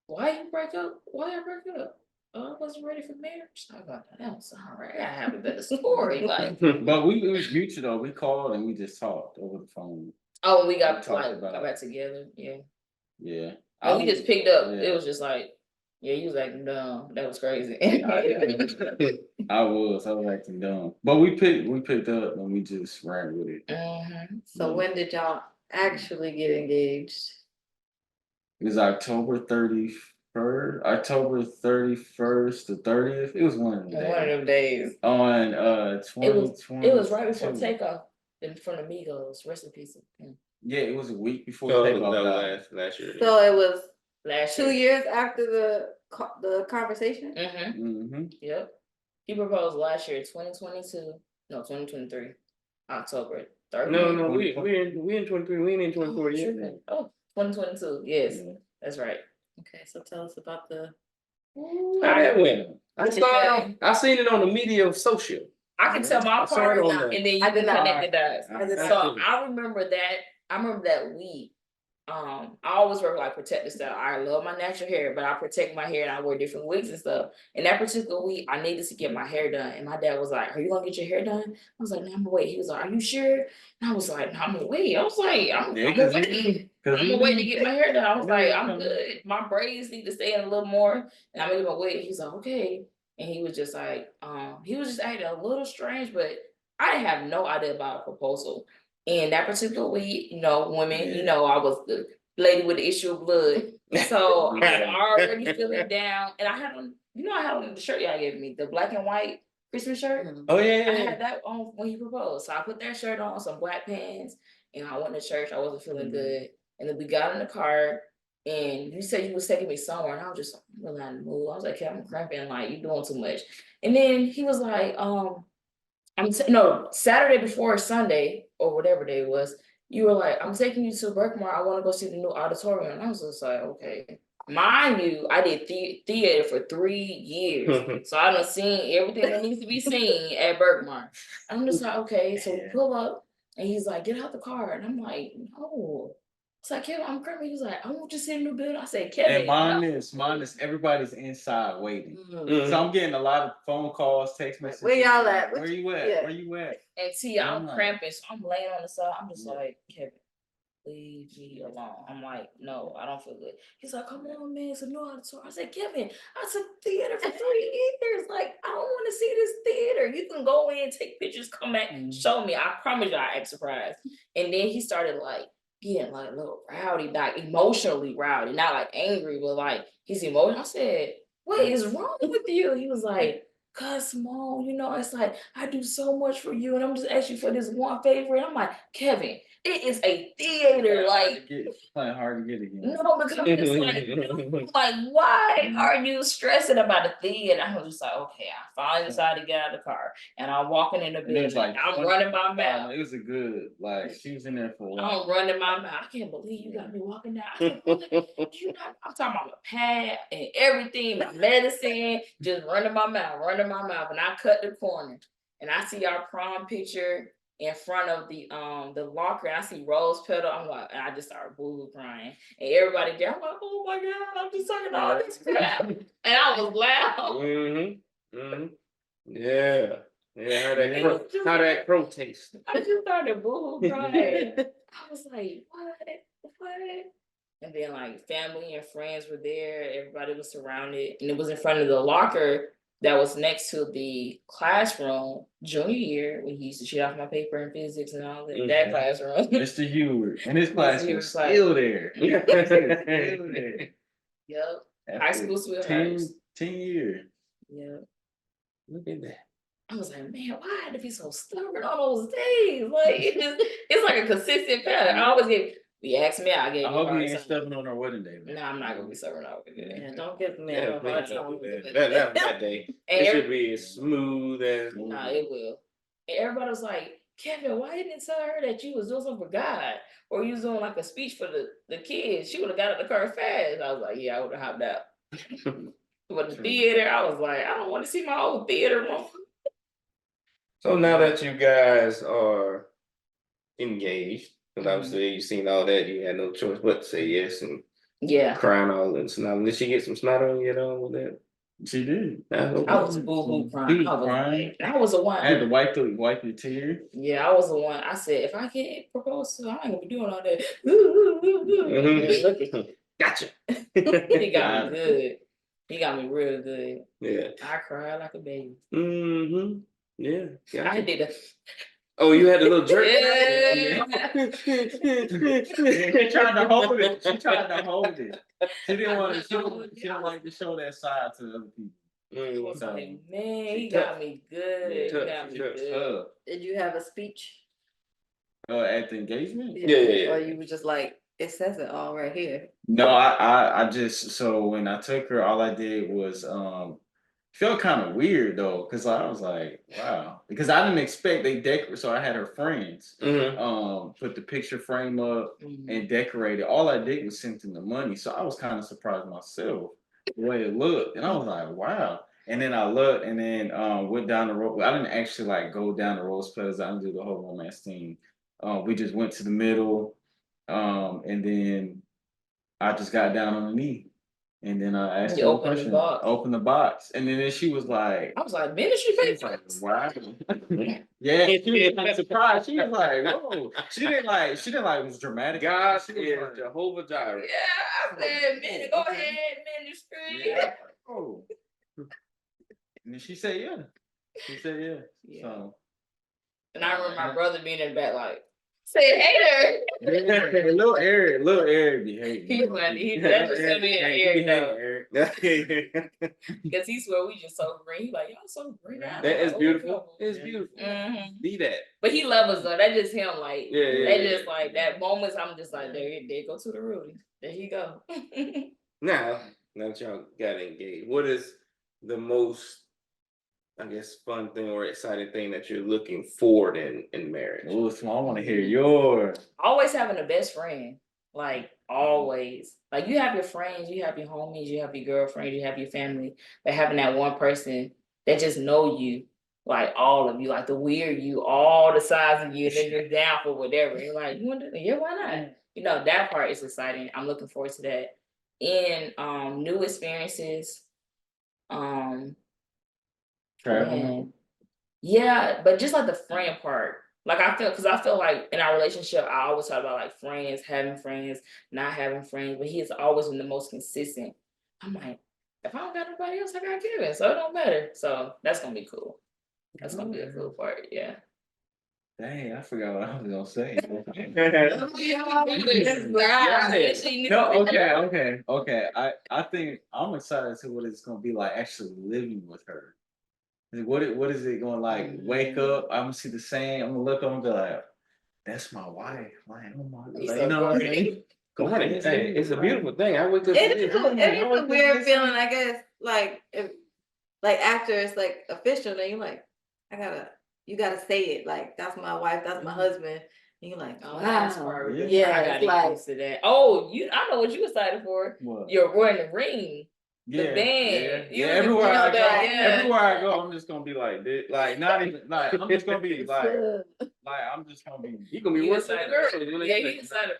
why you break up? Why I break up? Oh, I wasn't ready for marriage. I got that was all right. I have a better story. Like, But it was mutual though. We called and we just talked over the phone. oh, we got talked like about got back together. Yeah. Yeah. And we just picked up. Yeah. It was just like, yeah, you was acting dumb. That was crazy. I was acting dumb. But we picked up and we just ran with it. So when did y'all actually get engaged? It was October 31st, October 31st to 30th. It was one of them days. One of them days. On 2020. It was right before takeoff in front of Migos. Rest in peace. Yeah, it was a week before So takeoff. that was last year. So it was Last 2 years after the conversation. Yep. He proposed last year, 2022. No, 2023. October 30th. No, we in 23. We ain't in 24 yet. Oh, 2022. Yes, that's right. Okay, so tell us about the. How that went? I seen it on the media of social. I can tell my part, and then you I did not. connected us. So I remember that. I remember that week. I always wear like protective stuff. I love my natural hair, but I protect my hair and I wear different wigs and stuff. And that particular week, I needed to get my hair done. And my dad was like, "Are you gonna get your hair done?" I was like, "No, I'm gonna wait." He was like, "Are you sure?" And I was like, "No, I'm gonna wait." I was like, I'm gonna wait to get my hair done. I was like, I'm good. My braids need to stay in a little more. And I made him wait. He's like, okay. And he was just like, he was just acting a little strange, but I didn't have no idea about a proposal. And that particular week, women, I was the lady with the issue of blood. So I was already feeling down. And I had on, I had on the shirt y'all gave me, the black and white Christmas shirt. Oh yeah. I had that on when he proposed. So I put that shirt on, some black pants, and I went to church. I wasn't feeling good. And then we got in the car, and you said you was taking me somewhere, and I was just really not in the mood. I was like, "Okay, I'm cramping, like you doing too much." And then he was like, Saturday before Sunday or whatever day it was, you were like, "I'm taking you to Berkmar. I want to go see the new auditorium." And I was just like, "Okay." Mind you, I did theater for 3 years, so I done seen everything that needs to be seen at Berkmar. I'm just like, okay, so we pull up, and he's like, "Get out the car," and I'm like, "No." It's like, "Kevin, I'm cramping." He's like, "I want you to see the new building." I said, "Kevin." And mine is everybody's inside waiting. So I'm getting a lot of phone calls, text messages. Where y'all at? Where you at? Yeah. Where you at? And see, I'm cramping, so I'm laying on the side. I'm just like, "Kevin, leave me alone." I'm like, "No, I don't feel good." He's like, "Come on, man, it's a new auditorium." I said, "Kevin, I took theater for 3 years. Like, I don't want to see this theater. You can go in, take pictures, come back, show me. I promise you I act surprised." And then he started like getting like a little rowdy, like emotionally rowdy, not like angry, but like he's emotional. I said, "What is wrong with you?" He was like, "Cuz Simone, it's like I do so much for you, and I'm just asking you for this one favor." And I'm like, "Kevin, it is a theater, like Playing hard to get again. no, because I'm just like, why are you stressing about a theater?" I was just like, okay, I finally decided to get out of the car, and I'm walking in the building. Like I'm running my mouth. It was a good, she was in there for a while. I'm running my mouth. I can't believe you got me walking down. I said, I'm talking about my pad and everything, my medicine, just running my mouth. And I cut the corner, and I see our prom picture. in front of the locker, and I see rose petal. I'm like, and I just started boo crying, and everybody there, I'm like, oh my god, I'm just talking all this crap, and I was loud. Mm-hmm. Mm-hmm. Yeah. Yeah. How that Yeah. how that crow taste? I just started boo crying. I was like, what? And then like family and friends were there. Everybody was surrounded, and it was in front of the locker that was next to the classroom junior year when he used to cheat off my paper in physics and all that. That classroom. Mr. Heward and his class Mr. was Heward's class. still there. Still there. Yep. High After school sweethearts. 10 years. Yep. Look at that. I was like, man, why I had to be so stubborn on those days? Like it's like a consistent pattern. I always get. You asked me, I gave you. I hope a you hard ain't time. stubborn on our wedding day. No, I'm not gonna be stubborn over it. Yeah, don't give me Yeah, a hard please time. don't do that. That day. And It every- should be as smooth as. Nah, it will. And everybody was like, Kevin, why you didn't tell her that you was doing something for God? Or you was doing like a speech for the kids? She would have got out the car fast. I was like, yeah, I would have hopped out. But the theater, I was like, I don't want to see my old theater room. So now that you guys are engaged, because obviously you've seen all that, you had no choice but to say yes and Yeah. crying all and snot. Did she get some snot on you at all with that? She did. I was boo-hoo crying. He was I was crying. I was the one. I had to wipe the tear. Yeah, I was the one. I said, if I get proposed to, I ain't gonna be doing all that. Mhm. Gotcha. He got me good. He got me real good. Yeah. I cried like a baby. Mm-hmm. Yeah. I Gotcha. did a Oh, you had a little jerk. Yeah. She tried to hold it. She tried to hold it. She didn't want to show. She don't like to show that side to other people. I was So, like, man, she he tough. got me good. He Tough, got me tough. good. Did you have a speech? at the engagement? Yeah. Or you were just like, it says it all right here. No, I just so when I took her, all I did was felt kind of weird though, because I was like, wow, because I didn't expect they decorate. So I had her friends Mm-hmm. put the picture frame up Mhm. and decorate it. All I did was send them the money, so I was kind of surprised myself the way it looked, and I was like, wow. And then I looked, and then went down the road. I didn't actually like go down the rose petals. I didn't do the whole romance thing. We just went to the middle, and then I just got down on the knee. And then I asked You her a opened the question. box. Open the box. And then she was like, I was like, ministry she was like, papers. wow. Yeah, she was kind of surprised. She was like, whoa. She didn't like it was dramatic. God She was is like, Jehovah Jireh. Yeah, I said, go ahead, ministry. yeah. Oh. And then she said yeah. She said yeah. Yeah. So And I remember my brother being in the back like, say hater. little Eric behavior. He funny. He that's just gonna be an air though. Because he swear we just so green. He like, y'all so green. That is beautiful. It's beautiful. Mm-hmm. Be that. But he love us though. That's just him. Like Yeah. that just like that moments. I'm just like, there go to the Rudy. There he go. Now that y'all got engaged, what is the most, I guess, fun thing or exciting thing that you're looking forward in marriage? Oh, so I want to hear yours. Always having a best friend. Like always. Like you have your friends, you have your homies, you have your girlfriend, you have your family. But having that one person that just know you, like all of you, like the weird you, all the sides of you, and then you're down for whatever. You're like, you want to do it? Yeah, why not? You know, that part is exciting. I'm looking forward to that. And new experiences. Traveling. Man. Yeah, but just like the friend part. Like I feel like in our relationship, I always talk about like friends, having friends, not having friends, but he has always been the most consistent. I'm like, if I don't got nobody else, I got Kevin, so it don't matter. So that's gonna be cool. That's gonna be a cool part, yeah. Dang, I forgot what I was gonna say. No, okay. I think I'm excited to what it's gonna be like actually living with her. What is it going to like? Wake up, I'm gonna see the same. I'm gonna look up and be like, "That's my wife." Like, oh my, He's like, so you know what I corny. mean? Hey, it's a beautiful thing. I wake up. It is a weird feeling, I guess. Like if, like after it's like official, then you're like, you gotta say it. Like that's my wife, that's my husband. And you're like, Oh, wow, that's part. Yeah. Yeah, I it's gotta get like used to that. Oh, I know what you excited for. What? You're wearing the ring. Yeah, band. yeah, You yeah. would Everywhere I feel go, that, yeah. everywhere I go, I'm just gonna be like this. Like not even like I'm just gonna be like I'm just gonna be. You gonna be You worse than the excited. girls. When they Yeah, say, you excited.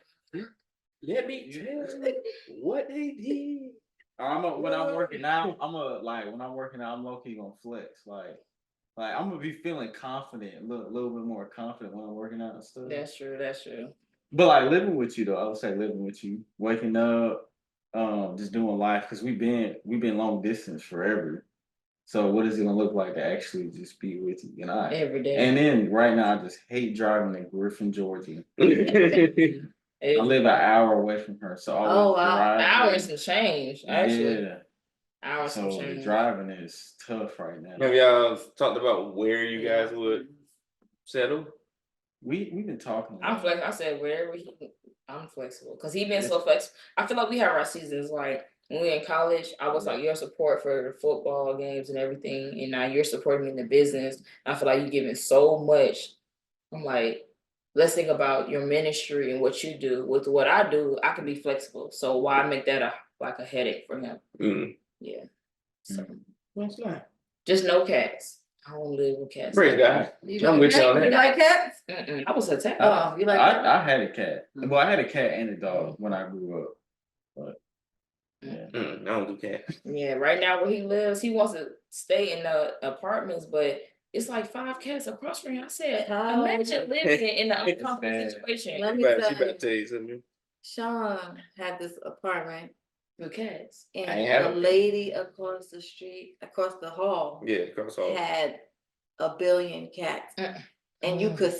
let me tell you what they did. When I'm working out, when I'm working out, I'm low key gonna flex. Like I'm gonna be feeling confident, a little bit more confident when I'm working out and stuff. That's true. That's true. But like living with you though, I would say living with you, waking up, just doing life because we've been long distance forever. So what is it gonna look like to actually just be with you and I? Every day. And then right now I just hate driving to Griffin, Georgia. I It's live an hour away from her, so I Oh, always wow. drive. hours and change, actually. Yeah. Hours and So the change. driving is tough right now. Have y'all talked about where you guys would settle? We've been talking. I'm flexible. I said wherever I'm flexible because he been so flexible. I feel like we have our seasons. Like when we were in college, I was like your support for the football games and everything, and now you're supporting me in the business. I feel like you're giving so much. I'm like, let's think about your ministry and what you do. With what I do, I can be flexible. So why make that a headache for him? Mm. Yeah. So That's not. just no cats. I don't live with cats. Praise God. You I'm with you on You that. like cats? Mm-mm. I was attacked. Oh, you like cats? I had a cat. Well, I had a cat and a dog when I grew up. But yeah. I don't do cats. Yeah, right now where he lives, he wants to stay in the apartments, but it's like 5 cats across from him. I said, Oh. imagine living in an It's uncomfortable bad. situation Let me She tell better you, tell you something. Sean had this apartment with cats. I ain't and had the them. lady across the street, across the hall, Yeah, across all. had 1 billion cats. And you Mm. could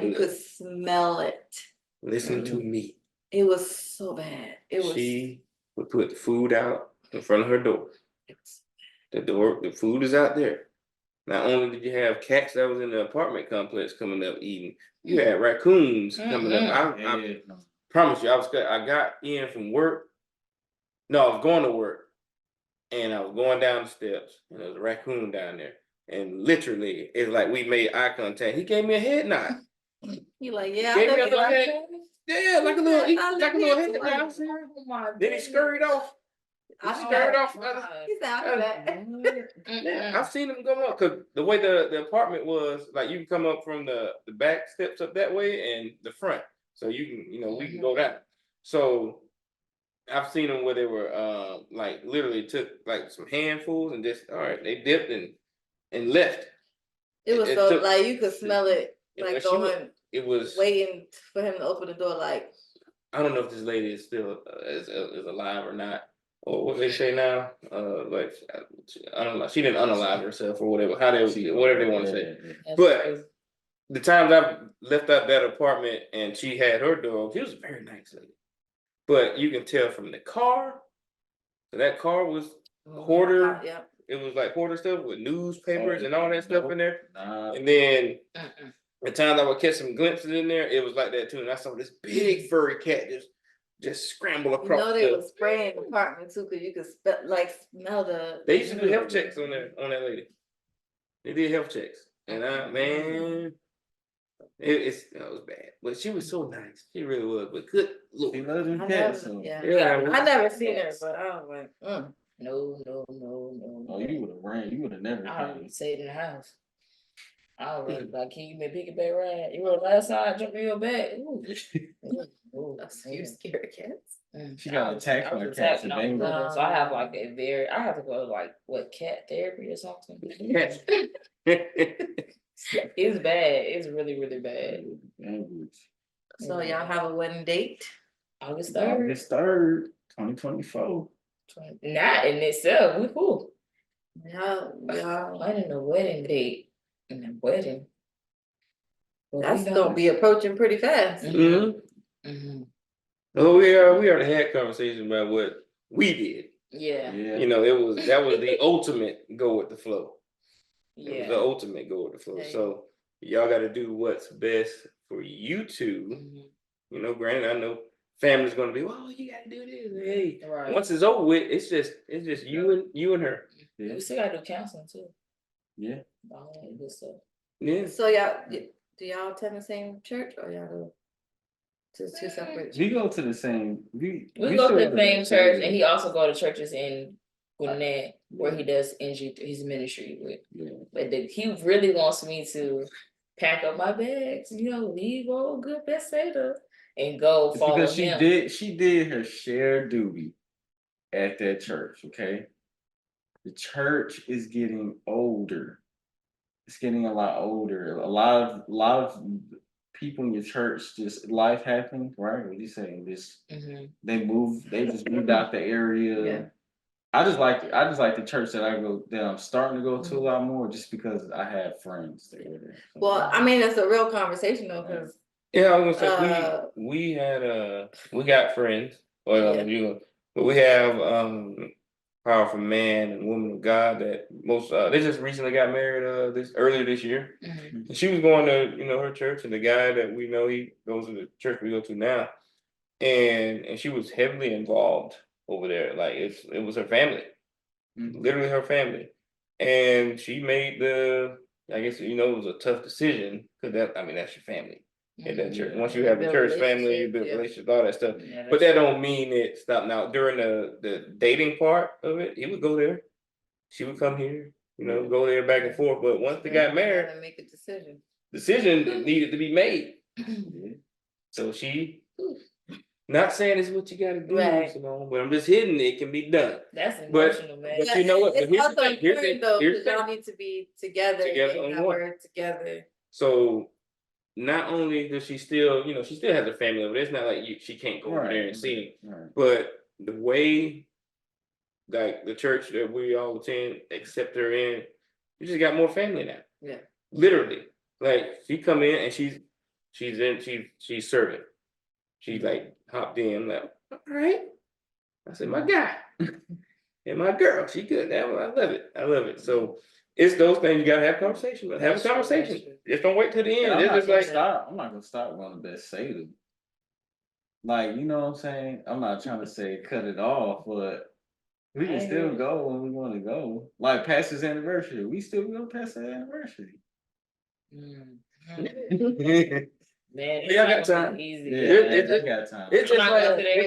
you could smell it. Listen to me. It was so bad. It was She would put food out in front of her door. The food is out there. Not only did you have cats that was in the apartment complex coming up eating, you had raccoons coming up. I promise you, I got in from work. No, I was going to work, and I was going down the steps, and there was a raccoon down there. And literally, it's like we made eye contact. He gave me a head nod. you like, yeah, Gave I me a live little in head. Yeah, like a little, I live like a little here head too. nod. Oh my Then he scurried off. He scurried off. He said, I bet. Yeah, I've seen them come up because the way the apartment was, like you can come up from the back steps up that way and the front, so you can we can go down. So I've seen them where they were like literally took like some handfuls and just all right, they dipped and left. It was It so took- like you could smell it and like when she was- going, It was waiting for him to open the door. Like I don't know if this lady is still is alive or not. Or what they say now, like I don't know. She didn't unalive herself or whatever. Whatever they want to say. But the times I've left out that apartment and she had her dog, she was a very nice lady. But you can tell from the car, so that car was hoarder. yeah. It was like hoarder stuff with newspapers and all that stuff in there. Nah. And then the times I would catch some glimpses in there, it was like that too. And I saw this big furry cat just scramble You across. know they was spraying the apartment too, cause you could smell the. They used to do health checks on that lady. They did health checks, and man, that was bad. But she was so nice. She really was. But good look. He loves them I cats. never, So. yeah. Yeah, I never seen her, but I was like, No. Oh, you would have ran. You would have never. I would stay in the house. I was like, can you give me a piggyback ride? You were last time I jumped in your bed. you scared of cats? She got attacked by cats. So I have like I have to go to like cat therapy or something. It's bad. It's really, really bad. So y'all have a wedding date? August 3rd. August 3rd, 2024. Not in itself. Woo. Y'all. Planning a wedding date and a wedding. That's gonna be approaching pretty fast. Oh, we already had conversations about what we did. Yeah. That was the ultimate go with the flow. Yeah. It was the ultimate go with the flow. Okay. So y'all got to do what's best for you two. Granted, I know family's gonna be, well, you got to do this. Hey, Right. once it's over with, it's just you and her. Yeah. We still gotta do counseling too. Yeah. All that good stuff. Yeah. So y'all, do y'all attend the same church or y'all go to two separate? We go to the same. We We go still to the same church, church. and he also go to churches in Gwinnett, where he does his ministry with. Yeah. But he really wants me to pack up my bags, leave old good Bethsaida and go It's follow because him. she did her share duty at that church, okay? The church is getting older. It's getting a lot older. A lot of people in your church, just life happened, right? What are you saying? They just moved out the area. Yeah. I just like the church that I'm starting to go to a lot more, just because I have friends there. Well, I mean, it's a real conversation though, because Yeah, I was gonna say we got friends. Well, Yeah. but we have powerful man and woman of God that they just recently got married earlier this year. And she was going to her church, and the guy that we know, he goes to the church we go to now, and she was heavily involved over there. Like it was her family, literally her family, and she made I guess it was a tough decision, because that's your family in that church. Once you have a Build church family, you relationships, build yeah. relationships, all that stuff. Yeah, But that don't mean it stopped. Now during the dating part of it, he would go there. She would come here, go there back and forth. But once they got married, gotta make a decision. decision needed to be made. Mm-hmm. So not saying it's what you gotta do, Right. Simone, but I'm just hitting it can be done. That's emotional, man. But you know what? But It's here's the also thing. Here's the important though, here's because the y'all thing. need to be together Together on and have one. work together. So not only does she still, she still has a family over there. It's not like she can't go over there and see him. Right. But the way, like the church that we all attend, accept her in, you just got more family now. Yeah. Literally, like she come in and she's serving. She like hopped in. I'm like, all right. I said, my guy and my girl, she good now. I love it. I love it. So it's those things you gotta have conversation. Have That's a true, conversation. that's true. Just don't wait till the And end. It's just like I'm not gonna stop going to Bethsaida. Like, you know what I'm saying? I'm not trying to say cut it off, but we can still go when we want to go. Like past his anniversary, we still go past the anniversary. Man, Y'all got time. easy. Yeah, got time. It's just I'm not like, gonna sit there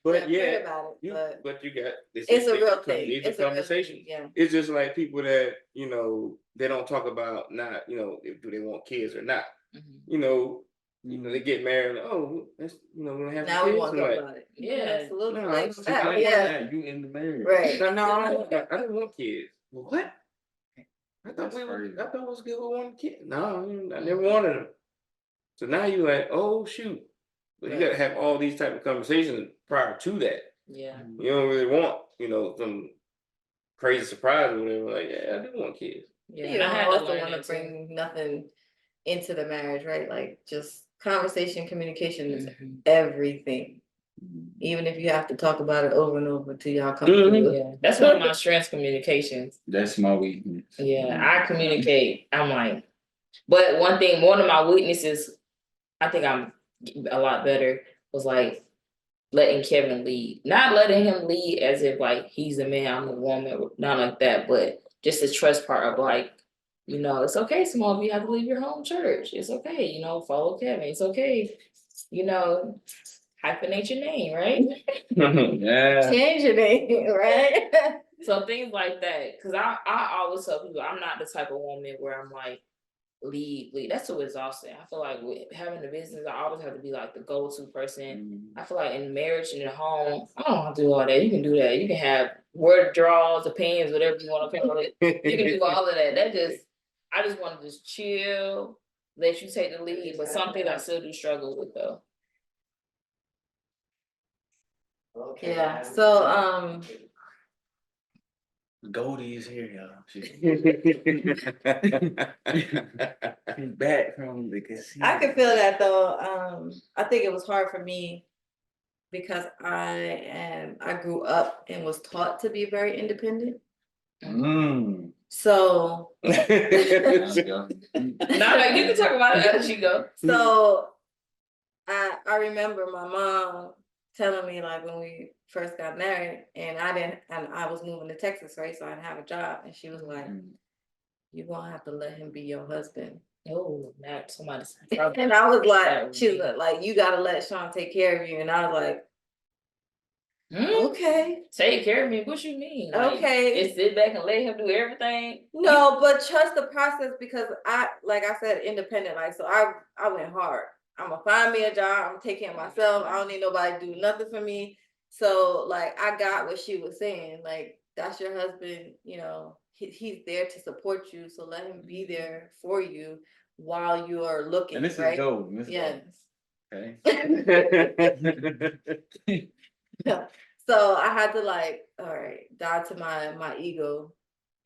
but Pray about it, but you got it's a real thing. These It's are a real conversations. thing, yeah. It's just like people that they don't talk about not if do they want kids or not. They get married. Oh, that's we don't have Now kids. we want to I'm talk like, about it. Yeah. Absolutely. No, Like, it's that, just- yeah. You in the marriage. Right. no, I didn't want kids. What? I thought That's crazy. I thought it was good with one kid. No, I never wanted them. So now you're like, oh shoot. But you gotta have all these type of conversations prior to that. Yeah. You don't really want, some crazy surprise or whatever. Like, yeah, I do want kids. Yeah. You And I don't had to also learn want to that too. bring nothing into the marriage, right? Like just conversation, communication is Mhm. everything. Even if you have to talk about it over and over till y'all come through it. Yeah, that's one of my strengths, communications. That's my weakness. Yeah, I communicate. I'm like, but one of my weaknesses, I think I'm a lot better, was like letting Kevin lead. Not letting him lead as if like he's the man, I'm the woman, not like that, but just the trust part of like, it's okay, Simone, if you have to leave your home church. It's okay, follow Kevin. It's okay, hyphenate your name, right? Yeah. Change your name, right? So things like that, because I always tell people I'm not the type of woman where I'm like lead. That's too exhausting. I feel like with having a business, I always have to be like the go-to person. I feel like in marriage and at home, I don't want to do all that. You can do that. You can have word draws, opinions, whatever you want to call it. You can do all of that. I just want to just chill, let you take the lead. But some things I still do struggle with though. Yeah. So Goldie's here, y'all. She's back from the casino. I could feel that though. I think it was hard for me because I grew up and was taught to be very independent. So Now, like, you can talk about it as you go. So I remember my mom telling me like when we first got married and I was moving to Texas, right? So I didn't have a job. And she was like, you're gonna have to let him be your husband. Oh, not somebody's. And I was like, she was like, you gotta let Sean take care of you. And I was like, Okay. Take care of me. What you mean? Like, Okay. just sit back and let him do everything. No, but trust the process because like I said, independent. Like, so I went hard. I'm gonna find me a job. I'm gonna take care of myself. I don't need nobody to do nothing for me. So like, I got what she was saying. Like, that's your husband. You know, he's there to support you. So let him be there for you while you are looking. And this right? is gold. Yeah. Okay. Yeah. So I had to like, all right, die to my ego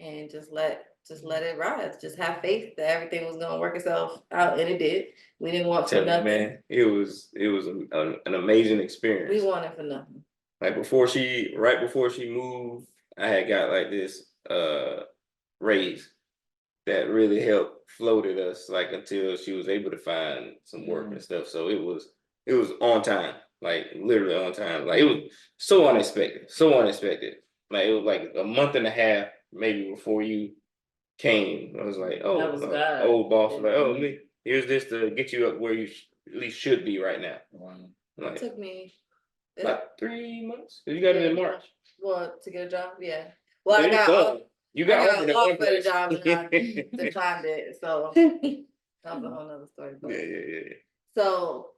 and just let it rise. Just have faith that everything was gonna work itself out, and it did. We didn't want for Tell you, nothing. man, it was an amazing experience. We wanted for nothing. Like right before she moved, I had got like this raise that really helped floated us like until she was able to find some work and stuff. So it was on time, like literally on time. Like it was so unexpected, so unexpected. Like it was like a month and a half maybe before you came. I was like, oh, That was God. old boss was like, oh, here's this to get you up where you at least should be right now. It Like took me about 3 months. You got it in March. Well, to get a job, yeah. Well, Yeah, I got you got offered at one offered a place. job and I declined it. So that was a whole nother story. But Yeah. so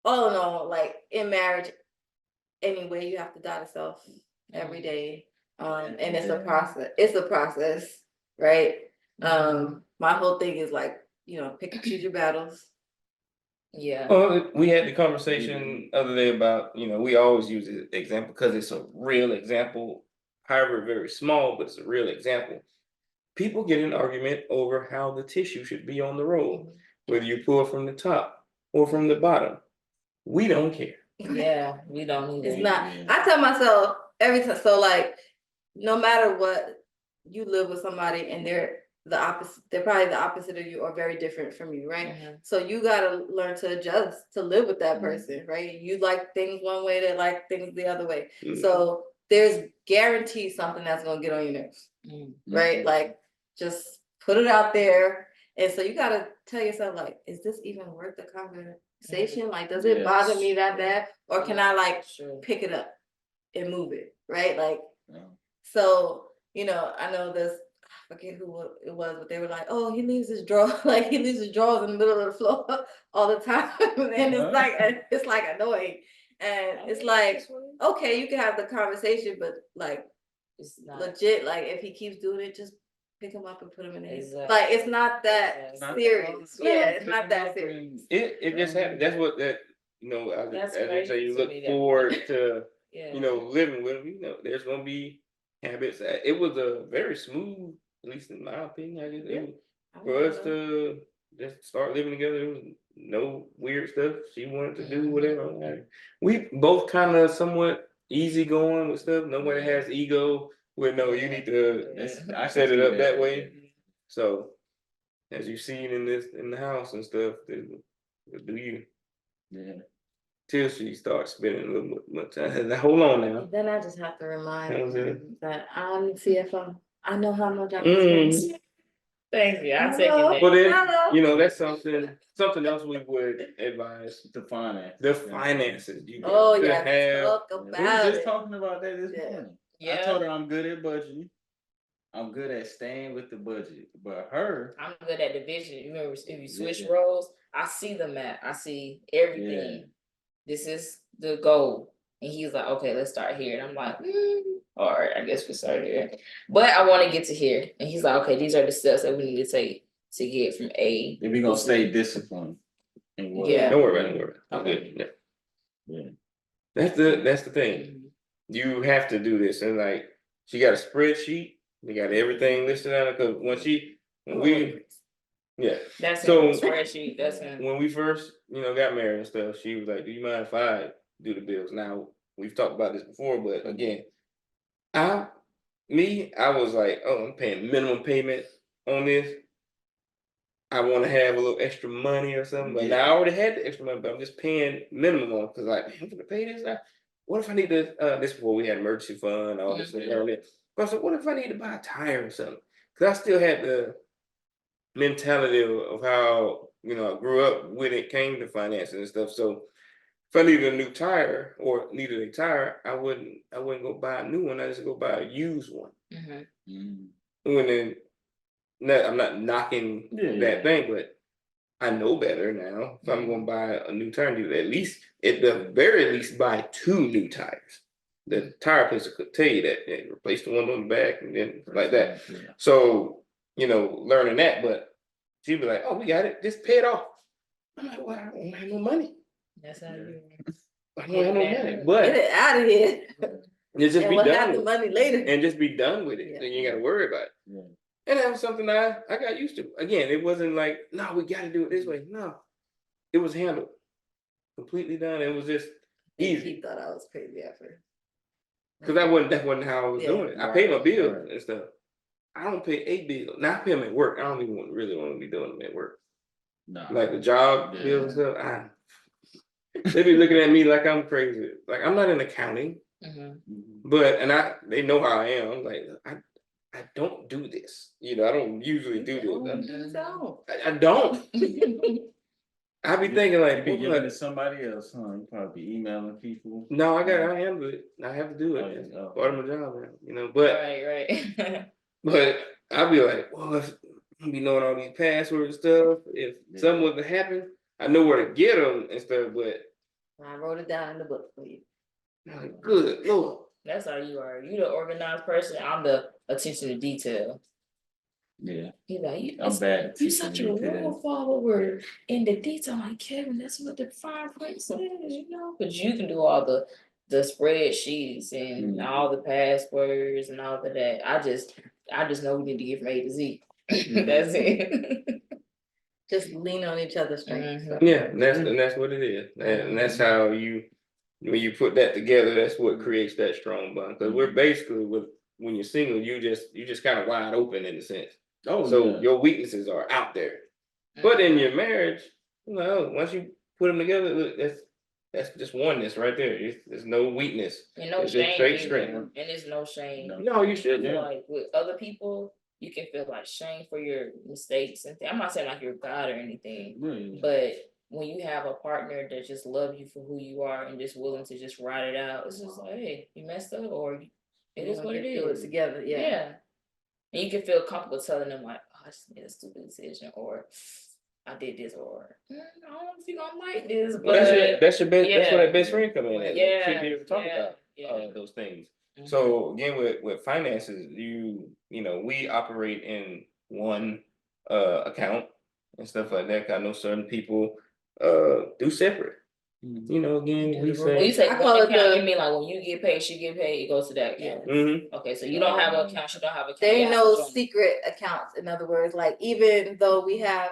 all in all, like in marriage, anyway, you have to die to self every day. And it's a process. It's a process, right? My whole thing is like, you know, pick and choose your battles. Yeah. Well, we had the conversation other day about, we always use the example because it's a real example, however very small, but it's a real example. People get an argument over how the tissue should be on the roll, whether you pull from the top or from the bottom. We don't care. Yeah, we don't need It's it. not. I tell myself every time. So like, no matter what, you live with somebody and they're the opposite. They're probably the opposite of you or very different from you, right? So you gotta learn to adjust to live with that person, right? You like things one way, they like things the other way. So there's guaranteed something that's gonna get on your nerves, right? Like, just put it out there. And so you gotta tell yourself, like, is this even worth the conversation? Like, does it bother me that bad? Or can I like pick it up and move it? Right? Like, so, I know this, I forget who it was, but they were like, oh, he leaves his drawer, like he leaves his drawers in the middle of the floor all the time. And it's like annoying. And it's like, okay, you can have the conversation, but like, it's not legit. Like, if he keeps doing it, just pick him up and put him in his. Like, it's not that serious. Yeah, it's not that serious. It just happened. That's what that, as I say, you look forward to, living with him. There's gonna be habits. It was a very smooth, at least in my opinion. I guess for us to just start living together, there was no weird stuff. She wanted to do whatever. We both kind of somewhat easygoing with stuff. Nobody has ego. Well, no, you need to set it up that way. So, as you've seen in the house and stuff, do you? Yeah. Till she starts spending a little much time. Hold on now. Then I just have to remind him that I'm CFO. I know how much I'm spending. Thank you. I take it. But then, that's something else we would advise. The finance. The finances. You talk We about were just it. talking about that this morning. I told her I'm good at budgeting. I'm good at staying with the budget, but I'm good at division. You remember if you switch roles, I see the map. I see everything. This is the goal. And he's like, okay, let's start here. And I'm like, all right, I guess we start here. But I want to get to here. And he's like, okay, these are the steps that we need to take to get from A. If we're gonna stay disciplined. Yeah. Don't worry about it. I'm good. Yeah. That's the thing. You have to do this. And like, she got a spreadsheet. We got everything listed out because that's so spreadsheet. That's him. When we first, got married and stuff, she was like, do you mind if I do the bills? Now, we've talked about this before, but again, I was like, oh, I'm paying minimum payment on this. I want to have a little extra money or something. But now I already had the extra money, but I'm just paying minimum on because like, I'm gonna pay this now. What if I need to this before we had emergency fund, all this and that. But I was like, what if I need to buy a tire or something? Because I still had the mentality of how, I grew up when it came to finances and stuff. So if I needed a new tire or needed a tire, I wouldn't go buy a new one. I just go buy a used one. Mhm. When then, I'm not knocking that thing, but I know better now. If I'm going to buy a new tire, at least, at the very least, buy 2 new tires. The tire place could tell you that, and replace the one on the back and then like that. Yeah. So, learning that, but she'd be like, "Oh, we got it. Just pay it off." I'm like, "Well, I don't have no money. That's how you. I don't have no money." Get But it out of here. just And be we'll done have the with money later. it. And just be done with it. Yeah. Then you ain't got to worry about it. Yeah. And that was something I got used to. Again, it wasn't like, "No, we got to do it this way." No, it was handled, completely done. It was just easy. He thought I was crazy at first. Because that wasn't how I was Yeah. doing it. I paid my Right, bills right. and stuff. I don't pay 8 bills. Now I pay them at work. I don't even really want to be doing them at work. Nah. Like the job Yeah. bills and stuff. They be looking at me like I'm crazy. Like I'm not in accounting, Mhm. but they know how I am. I'm like, I don't do this. I don't usually do this. I don't. I be thinking like, You be giving what? it to somebody else, huh? You probably be emailing people. No, I handle it. I have to do it. Oh, yeah. It's Oh. part of my job now. But Right. But I'd be like, well, if I be knowing all these passwords and stuff, if something was to happen, I know where to get them and stuff. But I wrote it down in the book for you. I'm like, good Lord. That's how you are. You the organized person. I'm the attention to detail. Yeah. He's like, I'm bad at you teaching such a detail. rule follower in the detail. I'm like, Kevin, that's what the fine print says, because you can do all the spreadsheets and all the passwords and all of that. I just know we need to get from A to Z. That's it. Just lean on each other's strengths. Mhm. Yeah, and that's what it is. And that's how when you put that together, that's what creates that strong bond. Because we're basically when you're single, you just kind of wide open in a sense. Oh, So yeah. your weaknesses are out there. But in your marriage, once you put them together, look, that's just oneness right there. There's no weakness. And no It's just shame straight either. strength. And there's no shame. No, you I shouldn't. feel like with other people, you can feel like shame for your mistakes and I'm not saying like you're God or anything, Really. but when you have a partner that just love you for who you are and just willing to just ride it out, it's just like, hey, you messed up, or it is what it Do it is. together. Yeah. Yeah. And you can feel comfortable telling them like, oh, I just made a stupid decision, or I did this, or I don't know if you're gonna like this, but That's your best. That's where yeah. that best friend come in. At. Yeah, Should be able to talk about those things. So again, with finances, we operate in one account and stuff like that. I know certain people do separate. Again, we When you say say one account, you mean like when you get paid, she get paid, it goes to that account. Okay, so you don't have an account, she don't have an account. There You ain't have no to join. secret accounts. In other words, like even though we have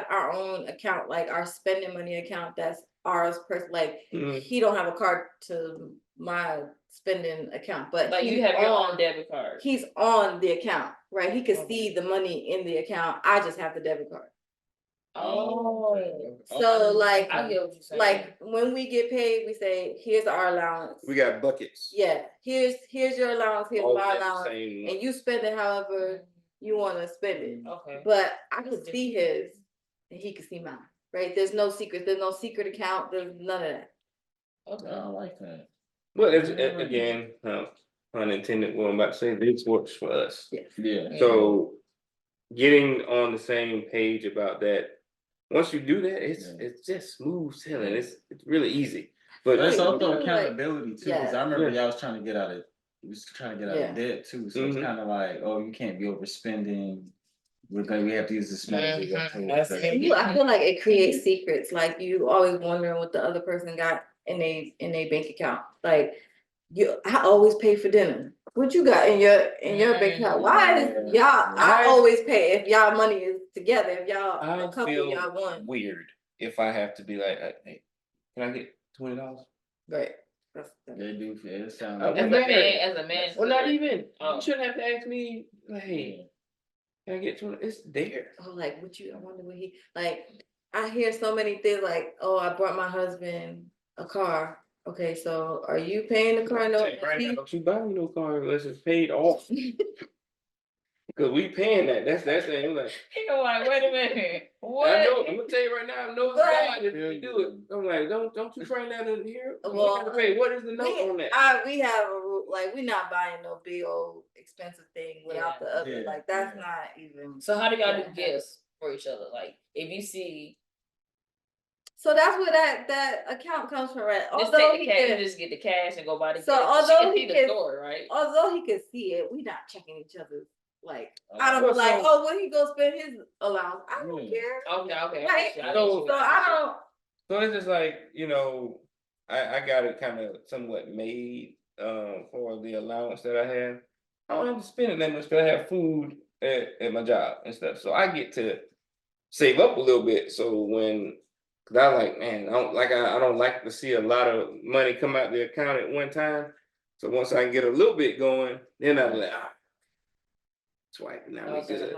our own account, like our spending money account, that's ours. Like he don't have a card to my spending account, but like you have your own debit card. He's on the account, right? He can see the money in the account. I just have the debit card. Oh, so like I get what you're saying. Like when we get paid, we say, here's our allowance. we got buckets. Yeah, here's your allowance, here's All my that allowance, same- and you spend it however you want to spend it. Okay. But I can see his, and he can see mine. Right? There's no secret. There's no secret account. There's none of that. Okay. I like that. Well, again, unintended. What I'm about to say, this works for us. Yeah. So getting on the same page about that. Once you do that, it's just smooth sailing. It's really easy. But It's like, also accountability too, because I remember Yeah. y'all was trying to get out of debt too. So it's kind of like, oh, you can't be overspending. We have to use this method. I feel like it creates secrets. Like you always wondering what the other person got in a bank account. Like I always pay for dinner. What you got in your bank account? Why is y'all? I always pay if y'all money is together. If y'all a couple, y'all one. Weird if I have to be like, hey, can I get $20? Right. They do. It sounds As like a man. Well, not even. You shouldn't have to ask me. Like, hey, can I get $20? It's there. Oh, like I wonder what he like. I hear so many things like, oh, I brought my husband a car. Okay, so are you paying the car note? Right now, don't you buy me no car unless it's paid off. Cause we paying that. That's the thing. I'm like, You're like, wait a minute. What? I know. I'm gonna tell you right now. I know it's Right. God if you do it. I'm like, don't you bring that in here? We Well, gotta pay. What is the note on that? We have a rule, like, we're not buying no big old expensive thing without the other, Yeah. like, that's not even. So how do y'all Yeah. do gifts for each other? Like, if you see, So that's where that account comes from, right? just Although take the he cash, can, just get the cash and go buy the So gift. although She can he see the can- store, right? although he can see it, we not checking each other's, like, I don't Well, be like, so- oh, when he go spend his allowance, I don't Yeah. care. Okay. Right? I So- So I don't. So it's just like, I got it kind of somewhat made for the allowance that I have. I don't have to spend it that much because I have food at my job and stuff. So I get to save up a little bit. So cause I like, man, I don't like to see a lot of money come out the account at one time. So once I get a little bit going, then I'm like, swipe now we Okay. good.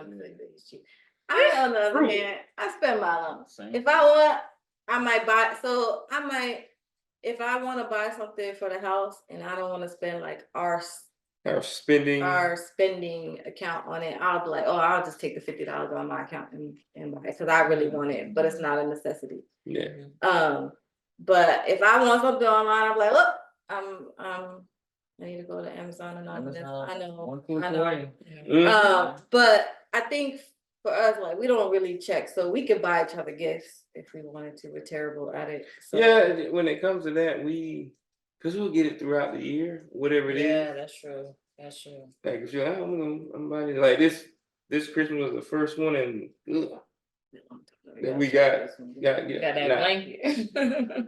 I, on the other Fruit. hand, I spend my allowance. Same. If I want, I might buy. So if I want to buy something for the house and I don't want to spend like our Spending. spending account on it, I'll be like, oh, I'll just take the $50 on my account and buy it because I really want it, but it's not a necessity. Yeah. But if I want something online, I'm like, look, I need to go to Amazon and all this. I know. One click I know. away. Mhm. But I think for us, like, we don't really check, so we could buy each other gifts if we wanted to. We're terrible at it. So. Yeah, when it comes to that, because we'll get it throughout the year, whatever it is. Yeah, that's true. That's true. Like if you're, I'm buying like this Christmas was the first one, and that we got Got that nah. blanket.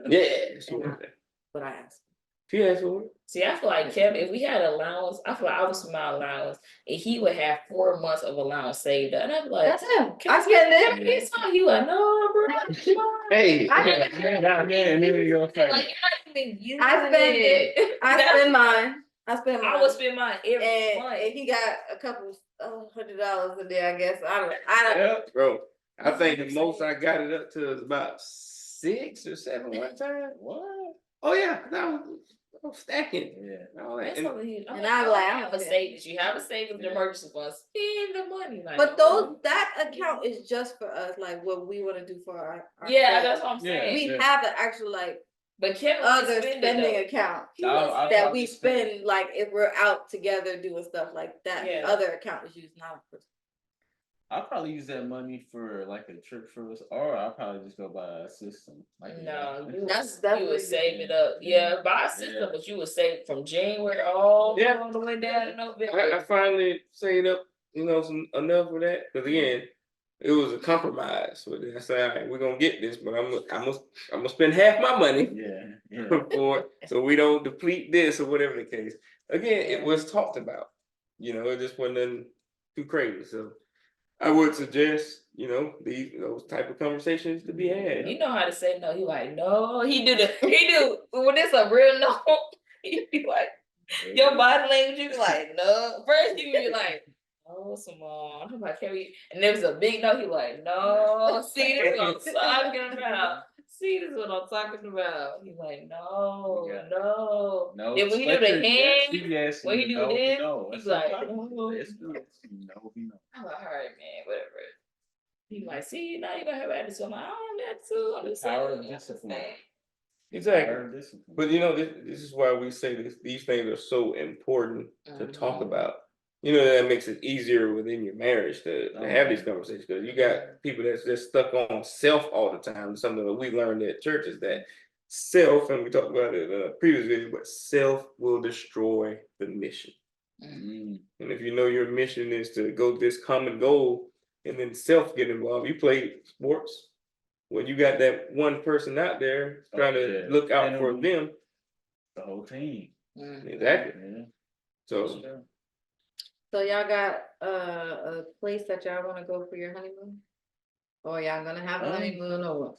Yeah, she was there. What I asked. She asked for it. See, I feel like Kevin, if we had allowance, I feel like I would spend my allowance and he would have 4 months of allowance saved up. And I'd be like, That's him. can I spend Can it. I get some? He like, no, bro. Hey, I- And then you go Like, you're not even using I spend it. I That's- spend mine. I spend mine. I would spend mine every month. and he got a couple $100 a day, I guess. I don't. bro. I think the most I got it up to is about 6 or 7 one time. What? Oh yeah, 'cause I was stacking. Yeah. All that. That's And something he, And I'm like, I have don't a care. savings. You have a savings, an emergency fund. Spend the money. Like, But that account is just for us, like what we want to do for our yeah, kids. that's what I'm Yeah. saying. We have an actual like But Kevin other spend spending it account I'll that probably we spend like if we're out together doing stuff like that. Yeah. Other account is used now for. I'll probably use that money for like a trip for us, or I'll probably just go buy a system. Like No, you That's would what save it up. Yeah, buy a system, Yeah. but you would save from January all Yeah. the way down to I November. finally saved up, enough for that. Because again, it was a compromise. So I said, all right, we're gonna get this, but I'm gonna spend half my money yeah. for it, so we don't deplete this or whatever the case. Again, it was talked about. It just wasn't nothing too crazy. So I would suggest, those type of conversations to be had. You know how to say no. He like, no. He do when it's a real no. He be like, your body language, you be like, no. First you be like, no, Simone. I'm like, can we? And there was a big no. He like, no. See, this is what I'm talking about. See, this is what I'm talking about. He's like, no, Yeah. no. No. Then when he do the hand, yes, when he do this, no. he's That's like, okay. no. It's good. No. I'm like, all right, man, whatever. He like, see, now you gonna have attitude. I'm like, I don't have attitude. I'm just Power saying. of discipline. Exactly. Power of discipline. But this is why we say these things are so important to talk about. That makes it easier within your marriage to have these conversations, because you got people that's just stuck on self all the time. Something that we learned at church is that self, and we talked about it in a previous video, but self will destroy the mission. Mm. And if you know your mission is to go to this common goal, and then self get involved, you play sports. When you got that one person out there trying to look out for them, The whole team. exactly. Yeah. So So y'all got a place that y'all want to go for your honeymoon, or y'all gonna have a honeymoon or what?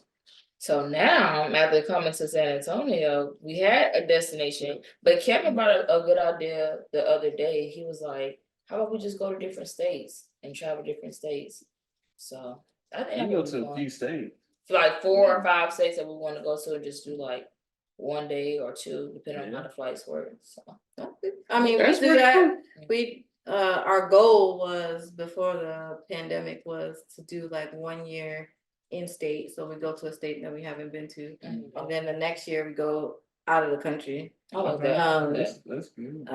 So now, after coming to San Antonio, we had a destination, but Kevin brought a good idea the other day. He was like, how about we just go to different states and travel different states? So I think You that go would be to a fun. few states. Like 4 or 5 states that we want to go to, and just do like 1 day or 2, depending on how the flights work. So I mean, That's we do pretty that. cool. We our goal was before the pandemic was to do like 1 year in state. So we go to a state that we haven't been to. And then the next year we go out of the country. I love that. That's good.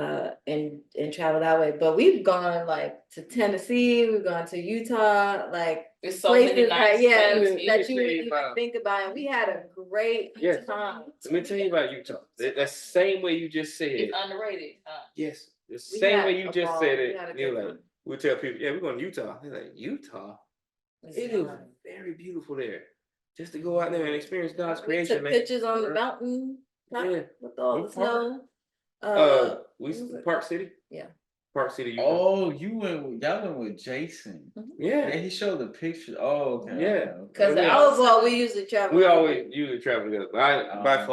And travel that way. But we've gone like to Tennessee, we've gone to Utah, like It's so many places nice that places. that you Let me wouldn't tell you even about- think about. And we had a great Yes. time. Let me tell you about Utah. That same way you just said. It's underrated. Yes, the We same had way you a just ball. said We it. had a You're good like, time. we tell people, yeah, we're going to Utah. They're like, Utah? It's It is fun. very beautiful there. Just to go out there and experience God's We creation, took man. pictures on the mountain top Yeah. with all What the snow. We what was it? Park City. Yeah. Park City, Utah. Oh, y'all went with Jason. Yeah, Yeah, he showed the picture. Oh, okay. Yeah. okay, okay. 'Cause Yeah. That was what we usually travel. we with. always usually travel together. By Uh-huh.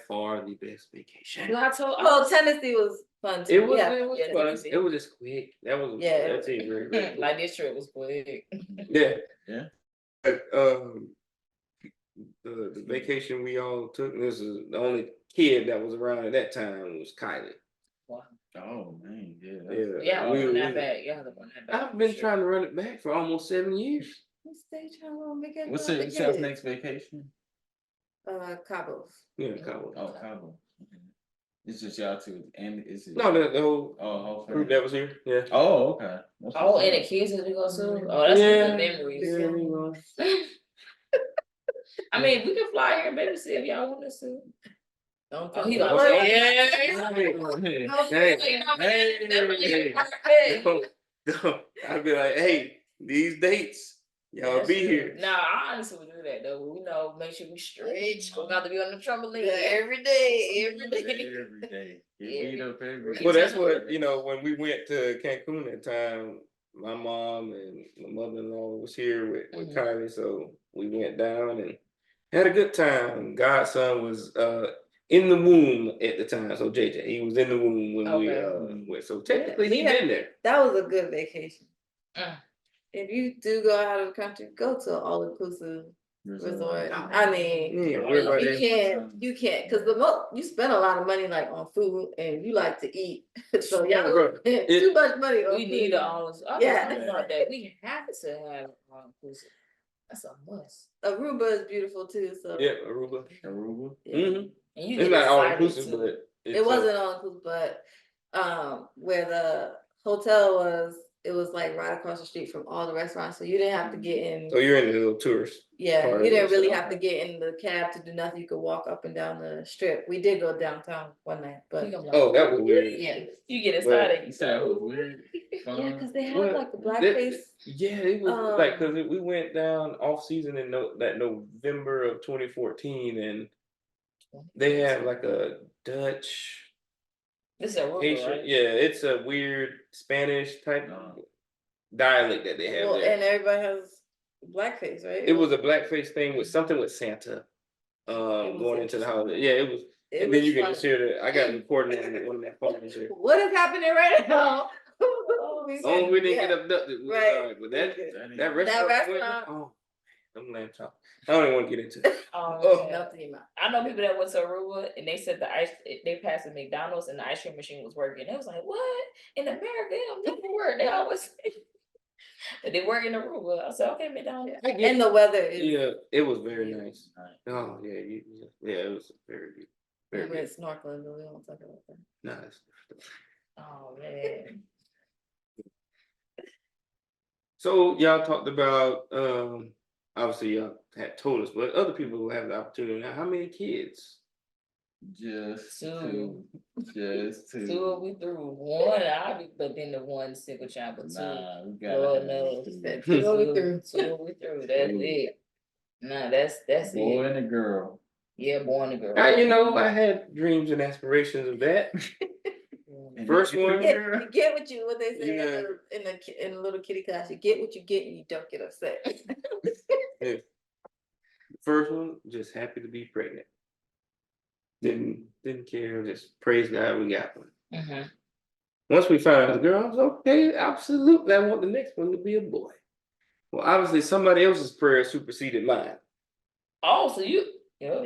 far the best vacation. Well, I told. Well, Tennessee was fun too. It was Yeah. it was Yeah, fun. Tennessee. It was just quick. Yeah. That's it. Very, very quick. Like this trip was quick. Yeah. Yeah. But, the vacation we all took. This is the only kid that was around at that time was Kylie. Wow. Oh man, yeah. Yeah, we- run we- that back. Yeah, run that back. I've been trying to run it back for almost 7 years. Let's stay trying to make it. What's with y'all's kids. next vacation? Cabos. Yeah, Cabo. Oh, Cabo. Okay. It's just y'all two, and is it? No, the whole Oh, group okay. that was here. Yeah. Oh, okay. That's Oh, what's and the up. kids that we go to. Oh, that's Yeah, some good memories. yeah, we go. I mean, we can fly here and babysit if y'all want us to. Don't Oh, tell he me. like, What? yeah. Hey, I'd be like, hey, these dates, y'all be here. Nah, I honestly would do that though. We know, make sure we stretch. We got to be on the trampoline Every day. Every day. Get beat up every day. Well, that's what, when we went to Cancun that time, my mom and my mother-in-law was here with Kylie, so we went down and had a good time. Godson was in the womb at the time, so JJ, he was in the womb when we went. So technically, he been there. That was a good vacation. Mm. If you do go out of the country, go to an all-inclusive resort. Oh, I mean, Yeah, we're right there. you can't, because you spend a lot of money like on food, and you like to eat. So Yeah, y'all bro. too much money on We food. need all this. Yeah. About that. We have to have all-inclusive. That's a must. Aruba is beautiful too. So Yeah, Aruba. yeah. Mm-hmm. And you It's get not all excited inclusive, too. but It wasn't all inclusive, but where the hotel was, it was like right across the street from all the restaurants, so you didn't have to get in. So you're in the little tourist. Yeah, part you of didn't it, really so- have to get in the cab to do nothing. You could walk up and down the strip. We did go downtown one night, but Oh, that was weird. yeah, You get excited. You said it was weird. yeah, because they had Well, like the that- blackface. Yeah, it was like Um, because we went down off season in that November of 2014, and they have like a Dutch This is a rule, Haitian. right? Yeah, it's a weird Spanish type dialect that they have Well, there. and everybody has blackface, right? It was a blackface thing with something with Santa. was Going into the interesting. holiday. Yeah, it was. It And then was you can fun. just hear that. I got recorded on one of that phones here. What is happening right now? Oh, we didn't get abducted. We Right. alright, but that That restaurant. restaurant. Oh, them lamb chops. I don't even want to get into it. Oh, Nothing in my. I know people that went to Aruba and they said they passed the McDonald's and the ice cream machine was working. It was like, what? In America, it don't never work. They always but they work in Aruba. I said, okay, McDonald's. And the weather is. Yeah, it was very nice. Oh yeah, it was very good. We Very went good. snorkeling, but we don't talk about that. Nice. Oh man. So y'all talked about obviously y'all had told us, but other people who have the opportunity now. How many kids? Just Two. Just two. Two we threw. One, but then the one single child, but two. Nah, we got Lord knows. Two we threw. Two we threw. That's it. Nah, that's boy it. and a girl. Yeah, boy and a girl. I had dreams and aspirations of that. And First you- one. You get what they say Yeah. in the little kitty class. You get what you get, and you don't get upset. First one, just happy to be pregnant. Didn't care. Just praise God we got one. Mm-hmm. Once we found out the girl, I was okay. Absolutely, I want the next one to be a boy. Well, obviously, somebody else's prayer superseded mine. Oh, so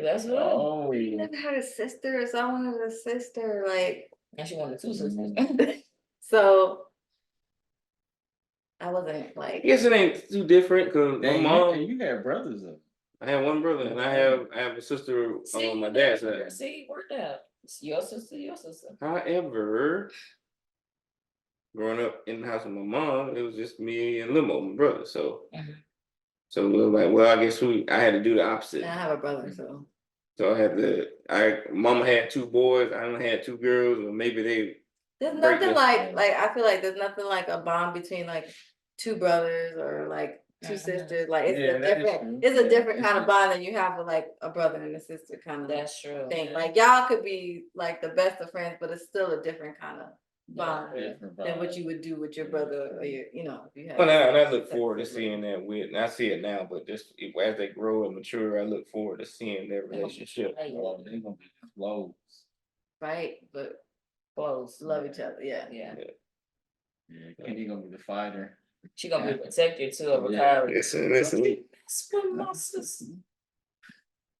that's what. Oh, You never had a sister, so I wanted a sister. Like, And she wanted two sisters. so I wasn't I like. guess it ain't too different because my Dang, mom. you had brothers though. I have one brother and I have a sister on my dad's side. See, it worked out. It's your sister, your sister. However, growing up in the house with my mom, it was just me and Limo, my brother. So, Mhm. so we were like, well, I guess I had to do the opposite. I have a brother, so. So I had to. Mama had 2 boys. I only had 2 girls, or maybe they. There's break nothing this- like I feel like there's nothing like a bond between like 2 brothers or like 2 Mhm. sisters. Like it's Yeah, a that is different, true. it's a Yeah, different it's kind of true. bond than you have with like a brother and a sister kind of That's true. thing. Like y'all could be like the best of friends, but it's still a different kind of bond Different than what vibe. you would do with your brother or your, you know, if you had. Well, and I the look same forward to sibling. seeing that with. And I see it now, but just as they grow and mature, I look forward to seeing their relationship. Oh, they gonna be close. Right, but Close. love each other, yeah. Yeah. Yeah, Kenny gonna be the fighter. She gonna be protected too of Yeah. Kyrie. Listen. That's what my sister.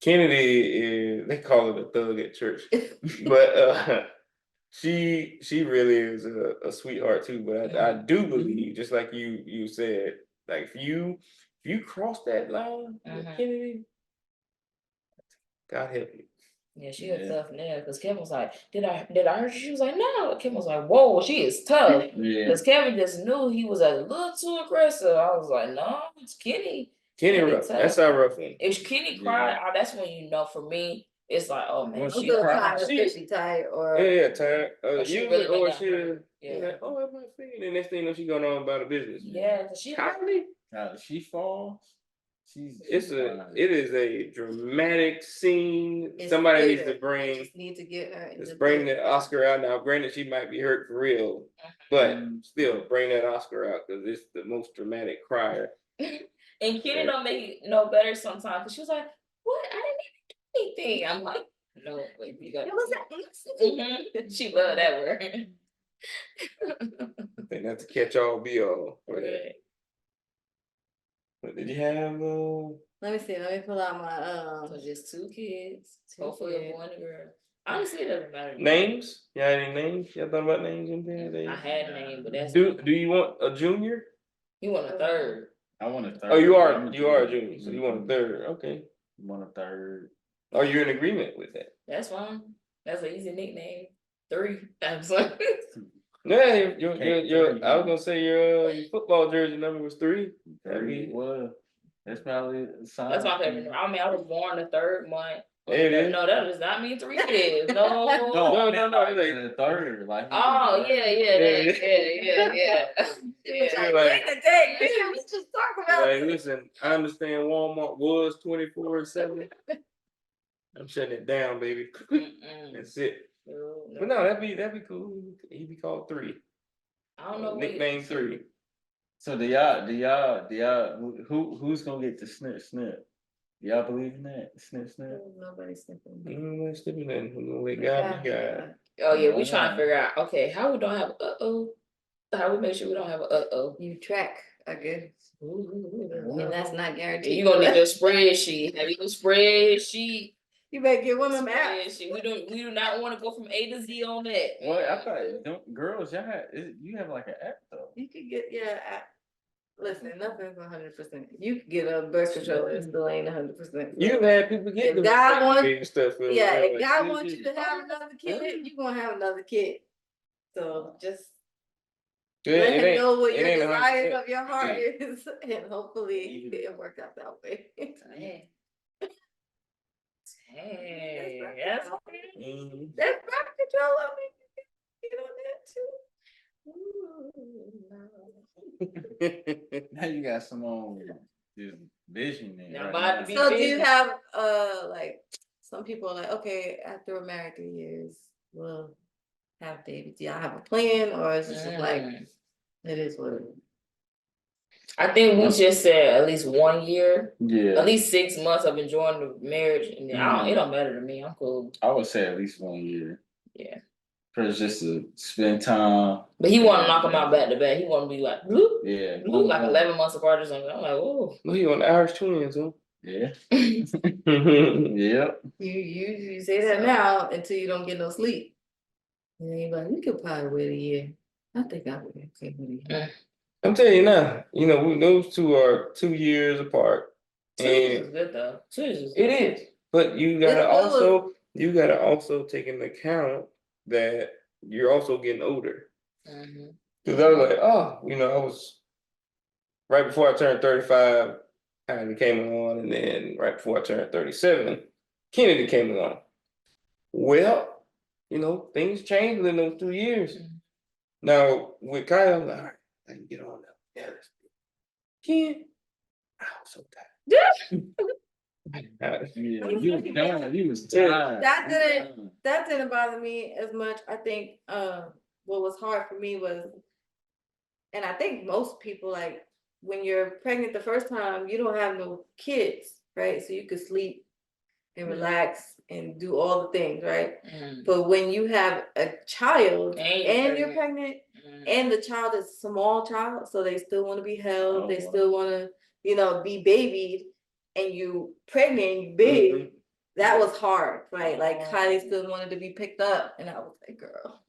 Kennedy is. They call her the thug at church, but she really is a sweetheart too. But I do believe, just like you said, like if you cross that line with Mhm. Kennedy, God help you. Yeah, she Yeah. a tough nigga. Because Kevin was like, did I hurt you? She was like, no. Kevin was like, whoa, she is tough. Yeah. Because Kevin just knew he was a little too aggressive. I was like, no, it's Kenny. Kenny Kenny rough. tough. That's our rough one. If Kenny cried, that's when you know. For me, it's like, oh man, Well, I'm she still cried. trying to She- fishy tight or. Yeah, tired. she Usually, really or went she, down. yeah. Yeah. Like, oh, that's my thing. And the next thing you know, she going on about her business. Yeah, 'cause she Kylie, If she falls, she's it is a dramatic scene. It's Somebody needs theater. to They bring. just need to get her. Just bring the Oscar out now. Granted, she might be hurt for real, but still bring that Oscar out because it's the most dramatic crier. And Kenny don't make it no better sometimes. Because she was like, what? I didn't even do anything. I'm like, no, wait, you got It was Mhm. She loved that word. I think that's a catch-all be all for that. Right. But did you have Let me see. Let me pull out my So just 2 kids. 2 Hopefully a kids. boy and a girl. Honestly, it doesn't matter. to me. names? Y'all had any names? Y'all thought about names in there? I had a name, but that's Do you want a junior? he want a third. I want a third. Oh, you I'm are a junior, so you want a third. Okay. Want a third. Are you in agreement with that? That's fine. That's an easy nickname. 3. I'm sorry. Yeah, Okay, I was gonna say your football jersey number was 3. Three. Well, that's probably a sign. That's my favorite number. I mean, I was born the 3rd month. It is. No, that does not mean 3 kids. No. No, it's like- the third. Like. Oh yeah. You're like- Let's just talk about Like, it. listen, I understand Walmart was 24/7. I'm shutting it down, baby. Mm-mm. That's it. No. But no, that'd be cool. He'd be called 3. I don't know what Nickname 3. So do y'all who's gonna get the snip? Do y'all believe in that? Snip. Nobody's thinking. We're stipping that. We're gonna let God be God. Oh yeah, we trying to figure out. Okay, how we don't have how we make sure we don't have a You track, I guess. And And that's not guaranteed. you gonna need your spreadsheet. Have your spreadsheet. You better get one of them apps. Spreadsheet. We do not want to go from A to Z on that. Well, I thought girls, you have like an app though. You could get app. Listen, nothing's 100%. You could get a birth control, it still ain't 100%. You've had people get If the God wants- and stuff. Yeah, if like, God shit, wants you to have another kid, you're gonna have another kid. So just let him know what your desires of your heart is, and hopefully it'll work out that way. Dang. Dang, that's Mhm. That's birth control. I mean, you can get on that too. Now you got some this vision there. Now, right about now. to be So do you busy. have like some people are like, okay, after we're married 3 years, we'll have babies. Do y'all have a plan, or is it just like it is what it is? I think we just said at least 1 year, Yeah, at least 6 months of enjoying the marriage, and then it don't matter to me. I'm cool. I would say at least 1 year. Yeah. First, just to spend time. But he want to knock them out back to back. He want to be like, bloop, Yeah, bloop, like 11 months apart or something. I'm like, oh. Well, you on the Irish twins, huh? Yeah, Mhm. yep. You say that now until you don't get no sleep. And then you're like, we could probably wait a year. I think I would be okay with a year. I'm telling you now, those two are 2 years apart. 2 years is And good though. 2 years is it good. is, but you gotta also take into account that you're also getting older. Mhm. Cause I was like, oh, I was right before I turned 35, Kennedy came along, and then right before I turned 37, Kennedy came along. Well, things changed within those 2 years. Mhm. Now with Kyle, I'm like, all right, I can get on now. Yeah, let's do it. Ken, I was so tired. Yeah, you was done. You was tired. That didn't bother me as much. I think what was hard for me was, and I think most people, like when you're pregnant the first time, you don't have no kids, right? So you could sleep and relax and do all the things, right? Mhm. But when you have a child And you're you're pregnant Mhm. and the child is a small child, so they still want to be held, they Oh, still want to, be babied, and you pregnant, you big. That was hard, right? Like Kylie still wanted to be picked up, and I was like, "Girl,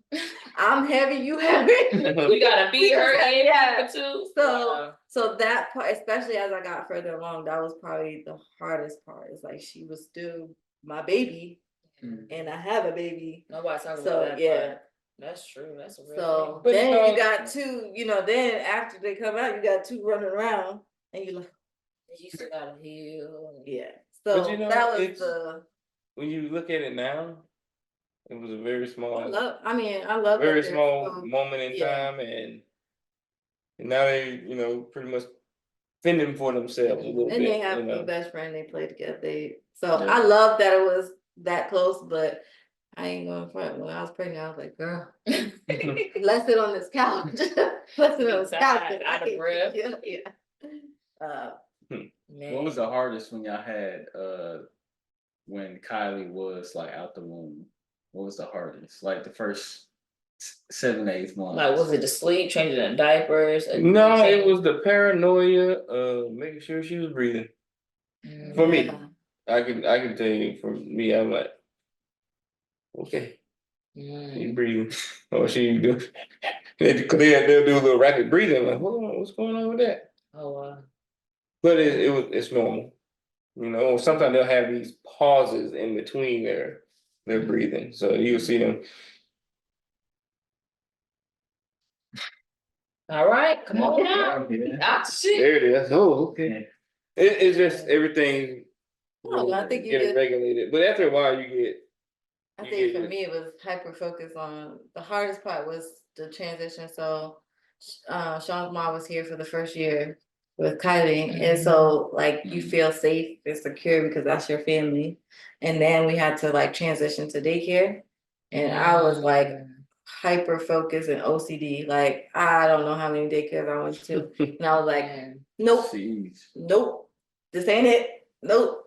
I'm heavy, you heavy." We gotta feed her and Yeah. feed her too. So that part, especially as I got further along, that was probably the hardest part. It's like she was still my baby, and I have a baby. Nobody talking So, about that. yeah. Part. That's true. That's a real So But then you got two, then after they come out, you got two running around, and you're like, thing. You still gotta heal. yeah. But So that was when you look at it now, it was a very small, I love very that they're small so- moment in yeah. time, and now they, pretty much fending for themselves a little And bit. they have a best friend. They play together. Yeah. I love that it was that close, but I ain't going front. When I was pregnant, I was like, girl, let's sit on this couch. Let's sit on this couch. Out of breath. Yeah. What was the hardest when y'all had when Kylie was like out the womb? What was the hardest? Like the first 7 8 months. Like, was it the sleep, changing the diapers? No, it was the paranoia of making sure she was breathing. For me, I can tell you, for me, I'm like, okay, she's breathing, or she do. They'll do a little rapid breathing. I'm like, hold on, what's going on with that? Oh wow. But it's normal, Sometimes they'll have these pauses in between their breathing, so you'll see them. All right, come on now. There it is. Oh, okay. It's just everything. I think you get regulated, but after a while, you get. I think for me, it was hyper focused on the hardest part was the transition. So, Sean's mom was here for the first year with Kylie, and so like you feel safe and secure because that's your family. And then we had to like transition to daycare, and I was like hyper focused and OCD. Like I don't know how many daycares I went to, and I was like, nope, nope, this ain't it, nope.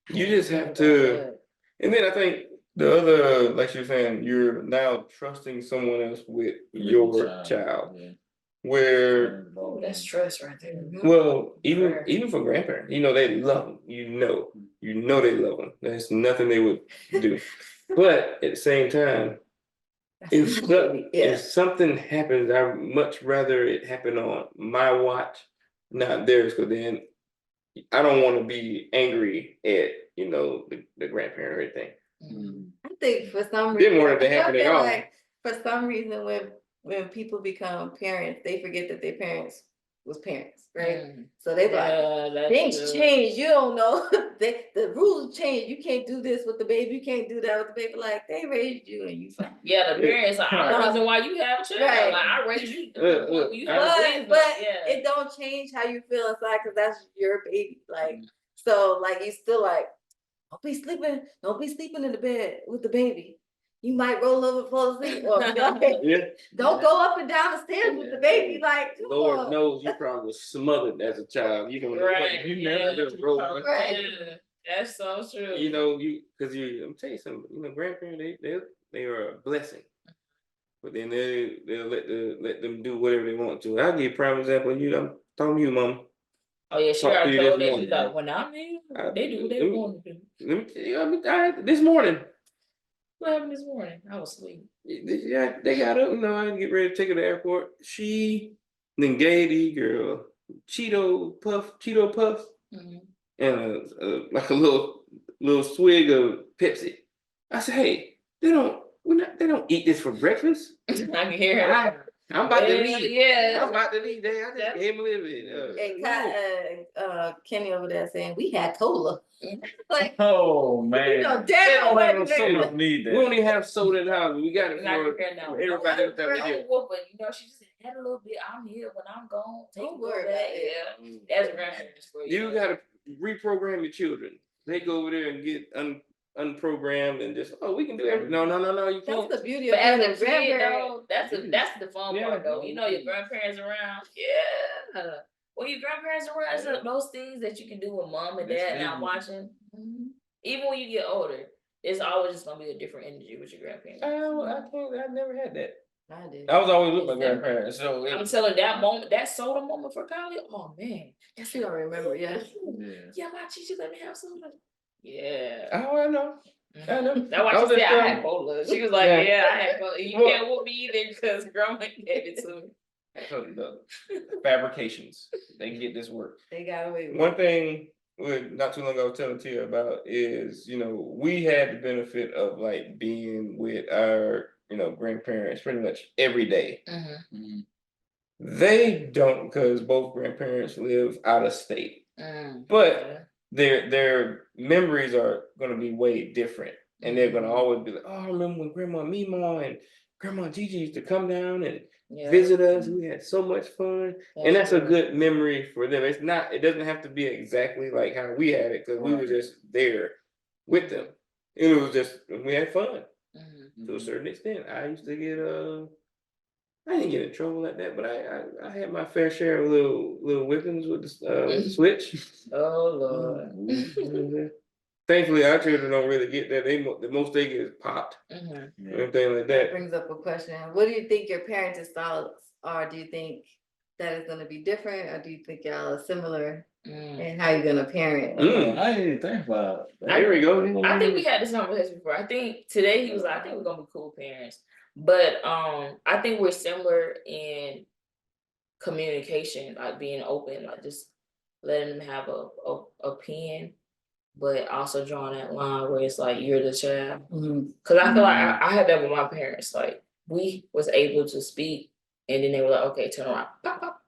You just have to. And then I think the other, like you're saying, you're now trusting someone else with your child. Yeah. Where that's stress right there. Well, even for grandparents, they love them. You know they love them. There's nothing they would do. But at the same time, if something happens, I'd much rather it happen on my watch, not theirs. Because then I don't want to be angry at the grandparent or anything. I think for some reason, Didn't want it to happen at all. like for some reason when people become parents, they forget that their parents was parents, right? So they like things change. You don't know the rules change. You can't do this with the baby. You can't do that with the baby. Like they raised you and you fine. Yeah, the parents are the reason why you have a child. Right. Like I raised you. But it don't change how you feel inside because that's your baby. Like so, like you still like. Don't be sleeping in the bed with the baby. You might roll over, fall asleep, or don't go up and down the stairs with the baby. Like, Lord knows you probably was smothered as a child. You don't you never just roll. Right. That's so true. Because I'm telling you something. Grandparents they are a blessing, but then they'll let them do whatever they want to. I'll give you a prime example. I'm talking to you, Mom. Oh yeah, she already told that. She's like, when I'm here, they do what they want to do. Let me tell you, this morning. What happened this morning? I was asleep. Yeah, they got up. I didn't get ready to take her to the airport. She then gave the girl Cheeto Puffs, Mhm. and like a little swig of Pepsi. I said, hey, they don't eat this for breakfast. I can hear her. I'm about to Yeah, leave. yeah. I'm about to leave. There, I just That's- gave him a little bit. And Kenny over there saying we had cola. Like, Oh you man. know, They damn, don't have no like, soda. Don't need We don't that. even have soda in the house. We got it And I for can hear now. everybody else that we Oh, do. well, but you know, she just had a little bit. I'm here when I'm gone. Take Don't it worry back. about it. Yeah, that's grandparents for you. You gotta reprogram your children. They go over there and get unprogrammed and just we can do everything. No, you that's can't. the beauty of But as being a a kid, grandparent. though, that's the fun Yeah. part, though. You know, your grandparents around. Yeah. When your grandparents around, it's those things that you can do with mom and That's dad not different. watching. Even when you get older, it's always just gonna be a different energy with your grandparents. I never had that. I did. I was always with my grandparents. So I'm telling that moment, that soda moment for Kylie. Oh man, She don't remember, yeah. yeah, my Chichi let me have soda. Yeah. I know. I know. That's why I she was said just I had cola. She was like, Yeah. yeah, I had cola. You Well- can't whoop me either because grandma gave it to me. The fabrications. They can get this work. They got away with One it. thing not too long ago I was telling Tia about is, we had the benefit of like being with our, grandparents pretty much every day. Mhm. They don't because both grandparents live out of state. But their memories are gonna be way different. And they're gonna always be like, oh, I remember when Grandma Mima and Grandma Gigi used to come down and visit us. We had so much fun. And that's a good memory for them. It doesn't have to be exactly like how we had it, because we were just there with them. And it was just, we had fun to a certain extent. I used to get I didn't get in trouble like that, but I had my fair share of little whippings with the switch. Oh Lord. Thankfully, our children don't really get that. The most they get is popped, Yeah. anything like That that. brings up a question. What do you think your parents' styles are? Do you think that is gonna be different, or do you think y'all are similar in how you're gonna parent? I didn't even think about it. There we go. I think we had this conversation before. I think today he was like, I think we're gonna be cool parents. But I think we're similar in communication, like being open, like just letting them have a pen, but also drawing that line where it's like you're the child. Cause I feel like I had that with my parents. Like we was able to speak, and then they were like, okay, turn around. Pop, pop.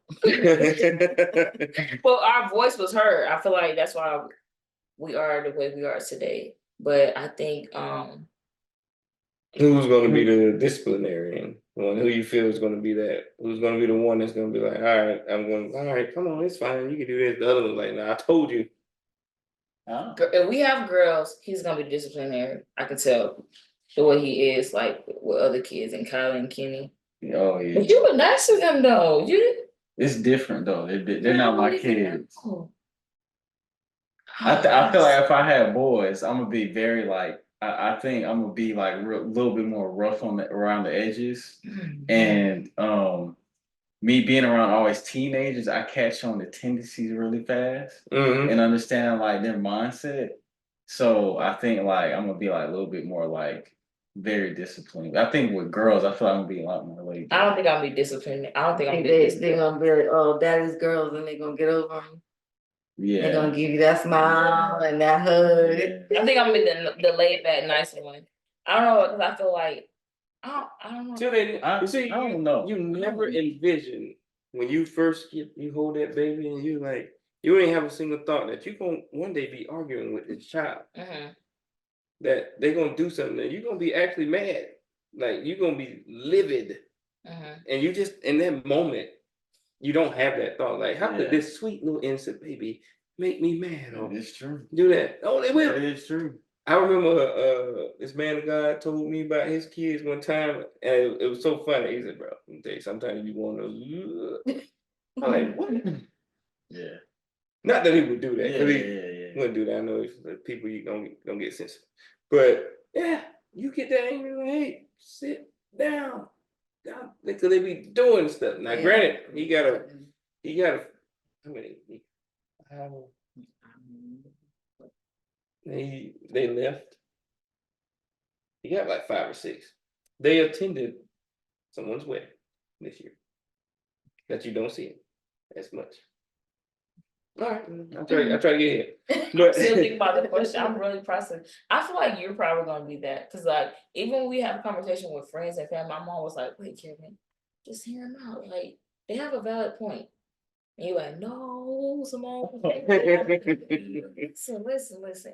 Well, our voice was heard. I feel like that's why we are the way we are today. But I think Who's going to be the disciplinarian? Who you feel is going to be that? Who's going to be the one that's going to be like, all right, come on, it's fine. You can do this. The other one's like, nah, I told you. if we have girls, he's gonna be disciplinary. I can tell the way he is, like with other kids and Kylie and Kenny. Oh yeah. But you were nice to them though. It's different though. They're not my kids. Oh. I feel like if I had boys, I'm gonna be very like I think I'm gonna be like a little bit more rough around the edges, and me being around always teenagers, I catch on the tendencies really fast and understand like their mindset. So I think like I'm gonna be like a little bit more like very disciplined. I think with girls, I feel like I'm gonna be a lot more laid back. I don't think I'll be disciplined. I don't think I'm They're gonna be like, oh, daddy's girls, and they're gonna get over them. Yeah. They're gonna give you that smile and that hug. Yeah. I think I'm gonna be the laid back, nice one. I don't know, because I feel like I don't know. You see, I don't know. You never envision when you first you hold that baby and you like, you ain't have a single thought that you're gonna one day be arguing with this child. That they're gonna do something and you're gonna be actually mad. Like you're gonna be livid. And you just in that moment, you don't have that thought. Like, how could this sweet little innocent baby make me mad or It's true. do that? Oh, they will. It's true. I remember this man of God told me about his kids one time, and it was so funny. He said, "Bro, let me tell you, sometimes you want to." I'm like, "What?" Yeah. Not that he would do that, because Yeah. he wouldn't do that. I know it's the people you don't get sensitive, but yeah, you get that angry. Like, hey, sit down, because they be doing stuff. Now, granted, he got a. How many? They left. He got like 5 or 6. They attended someone's wedding this year. that you don't see it as much. All right, I try to get here. But Still think about the question. I'm really processing. I feel like you're probably gonna be that because, like, even when we have a conversation with friends and family, my mom was like, "Wait, Kevin, just hear them out. Like, they have a valid point." And you're like, "No, Simone. Listen.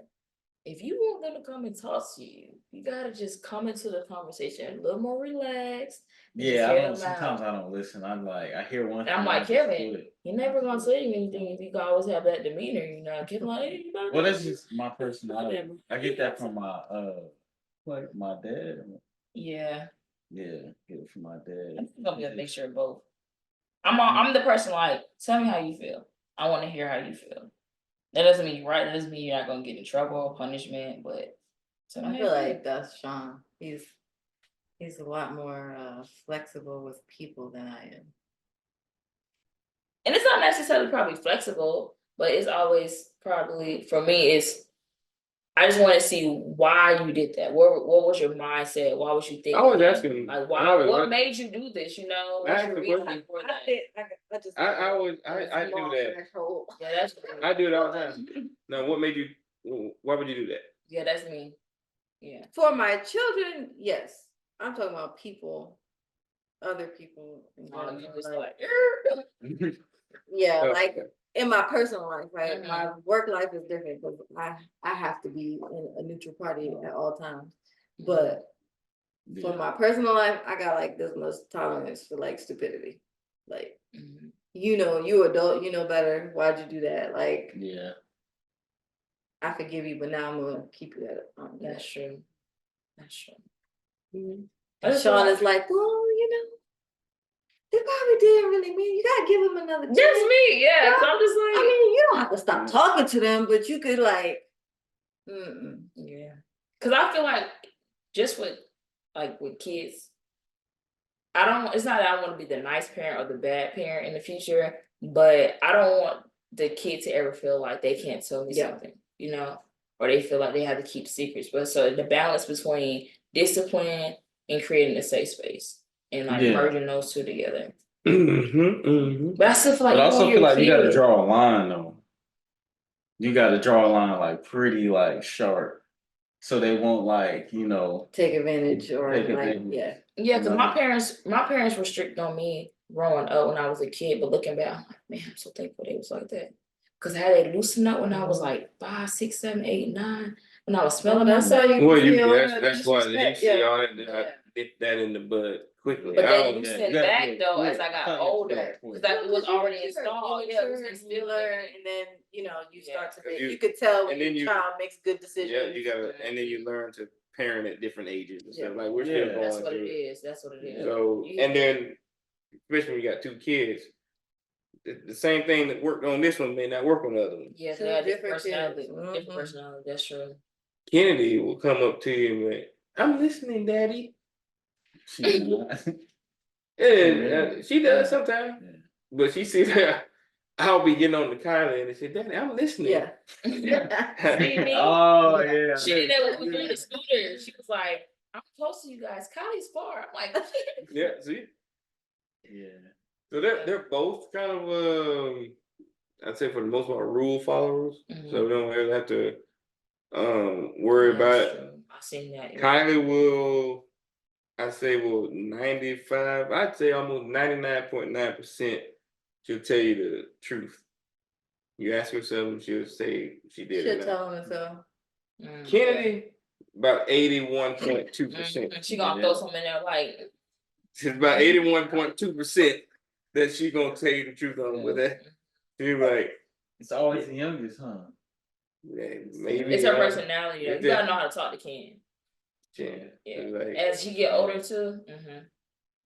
If you want them to come and talk to you, you gotta just come into the conversation a little more relaxed. And just Yeah, I hear don't. them out." Sometimes I don't listen. I'm like, I hear one And thing. I'm like, I just do Kevin, it. you're never gonna say anything if you always have that demeanor, you know. Kevin like, hey, you better Well, do that's this. just my personality. I get that from my dad. Yeah, Yeah, get it from my dad. I think I'm gonna be a mixture of both. I'm the person like, tell me how you feel. I want to hear how you feel. That doesn't mean you're right. That doesn't mean you're not gonna get in trouble or punishment. But tell me I how feel you feel. like that's Sean. He's a lot more flexible with people than I am. And it's not necessarily probably flexible, but it's always probably for me. It's I just want to see why you did that. What was your mindset? Why was you thinking? I was that? asking, Like, I why? was- What made you do this? You know, I what's asked your the reason question. for that? I do that. Yeah, that's I do it all the time. Now, what made you? Why would you do that? yeah, that's me. Yeah. For my children, yes. I'm talking about people, other people. in Oh, you general, just like- like, yeah, Oh, like okay. in my personal life, right? Mhm. My work life is different because I have to be in a neutral party at all times. But for my personal life, I got like this much tolerance for like stupidity. Like, mhm. you adult, you know better. Why'd you do that? Like, Yeah. I forgive you, but now I'm gonna keep you at That's true. That's true. I And just feel Sean like- is like, well, they probably didn't really mean. You gotta give them another chance. That's me. Yeah, 'cause I'm just like, I mean, you don't have to stop talking to them, but you could like, yeah. Cause I feel like just with kids, it's not that I want to be the nice parent or the bad parent in the future, but I don't want the kid to ever feel like they can't tell me Yeah. something, you know, or they feel like they have to keep secrets. But so the balance between discipline and creating a safe space and like Yeah. merging those two together. Mm-hmm. But I still feel like But I also feel like you got to kid. draw a line though. You got to draw a line like pretty like sharp, so they won't like take advantage or Take like, advantage. yeah. Yeah, because No. my parents were strict on me growing up when I was a kid, but looking back, I'm like, man, I'm so thankful they was like that. Because how they loosened up when I was like 5, 6, 7, 8, 9, when I was smelling That's how myself. you Well, see all that that's why you disrespect, see yeah. all that. Yeah. Get that in the bud quickly. But I they don't- loosened you gotta do back it though quick. as I got Something older. quick. Because it was already You installed. mature, Yeah, it was you instilled. learn, and then you Yeah, start to 'cause make, you- you could tell when and then your you- child makes good decisions. Yeah, you gotta, and then you learn to parent at different ages and stuff. Yeah. Like we're Yeah. still going That's what it through. is. That's what it is. So, You- and then, especially when you got 2 kids, the same thing that worked on this one may not work on the other one. Yeah, Two they had different personality. kids. Different Mhm. personality. That's true. Kennedy will come up to you and be like, "I'm listening, Daddy." She's not. And she does sometimes, Yeah. but she sees that I'll be getting on the Kylie and they say, "Daddy, I'm listening." Yeah. See me? Oh yeah. She did that when we were doing the scooter. She was like, I'm close to you guys. Kylie's far. I'm like, Yeah, see. Yeah. So they're both kind of I'd say for the most part rule followers. Mhm. So we don't really have to worry That's about true. I seen that. Kylie will 95, I'd say almost 99.9% she'll tell you the truth. You ask her something, she'll say she did Should it. tell them so. Kennedy, about 81.2%. She gonna throw something in there like, It's about 81.2% that she gonna tell you the truth on with that. She's like, It's always the youngest, huh? yeah, maybe it's her personality. Though. You gotta know how to talk to Ken. Yeah. Yeah. Like, As she get older too.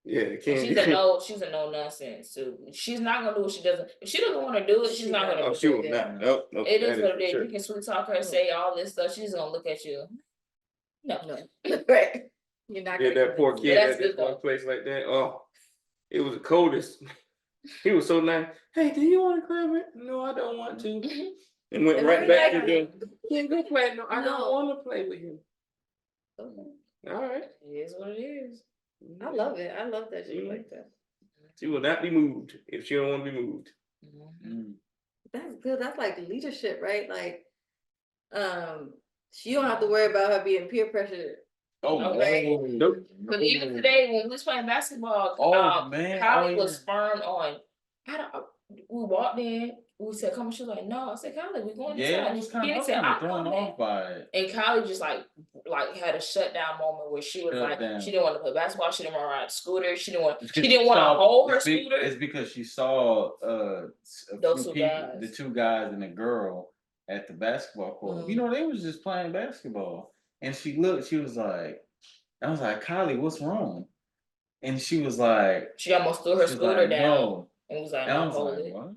yeah, And Ken. she's a no nonsense too. She's not gonna do what she doesn't. If she doesn't want to do it, she's not gonna Oh, do she it. will not. Nope, nope. It is that what for it is. sure. You can sweet talk her, say all this stuff. She's gonna look at you. No. Right. You're not Yeah, gonna that poor convince kid But that's at this good, though. one place like that. Oh, it was the coldest. He was so nice. Hey, do you want to grab it? No, I don't want to. And went And right where back you to the. Can't go play. No, I No. don't want to play with him. All right. It is what it is. I love it. I love that you like that. She will not be moved if she don't want to be moved. Mhm. That's good. That's like leadership, right? Like, she don't have to worry about her being peer pressured. Oh, Right. Nope. But even today, when we was playing basketball, Oh, man. Kylie Oh, was firm on. We walked in. We said, "Come." She was like, "No." I said, "Kylie, we going yeah, inside." I was kind Kenny of said, "I'm thrown coming." off by it. And Kylie just like had a shutdown moment where she was Shut like, down. she didn't want to play basketball. She didn't want to ride a scooter. She didn't want. It's She 'cause didn't want to saw- hold her it's be- scooter. It's because she saw a Those few two people, guys. the 2 guys and a girl at the basketball court. You know, they was just playing basketball, and she looked. She was like, "I was like, Kylie, what's wrong?" And she was like, She almost threw her she was scooter like, down "No." and was like, And I "No, was hold like, it." "What?"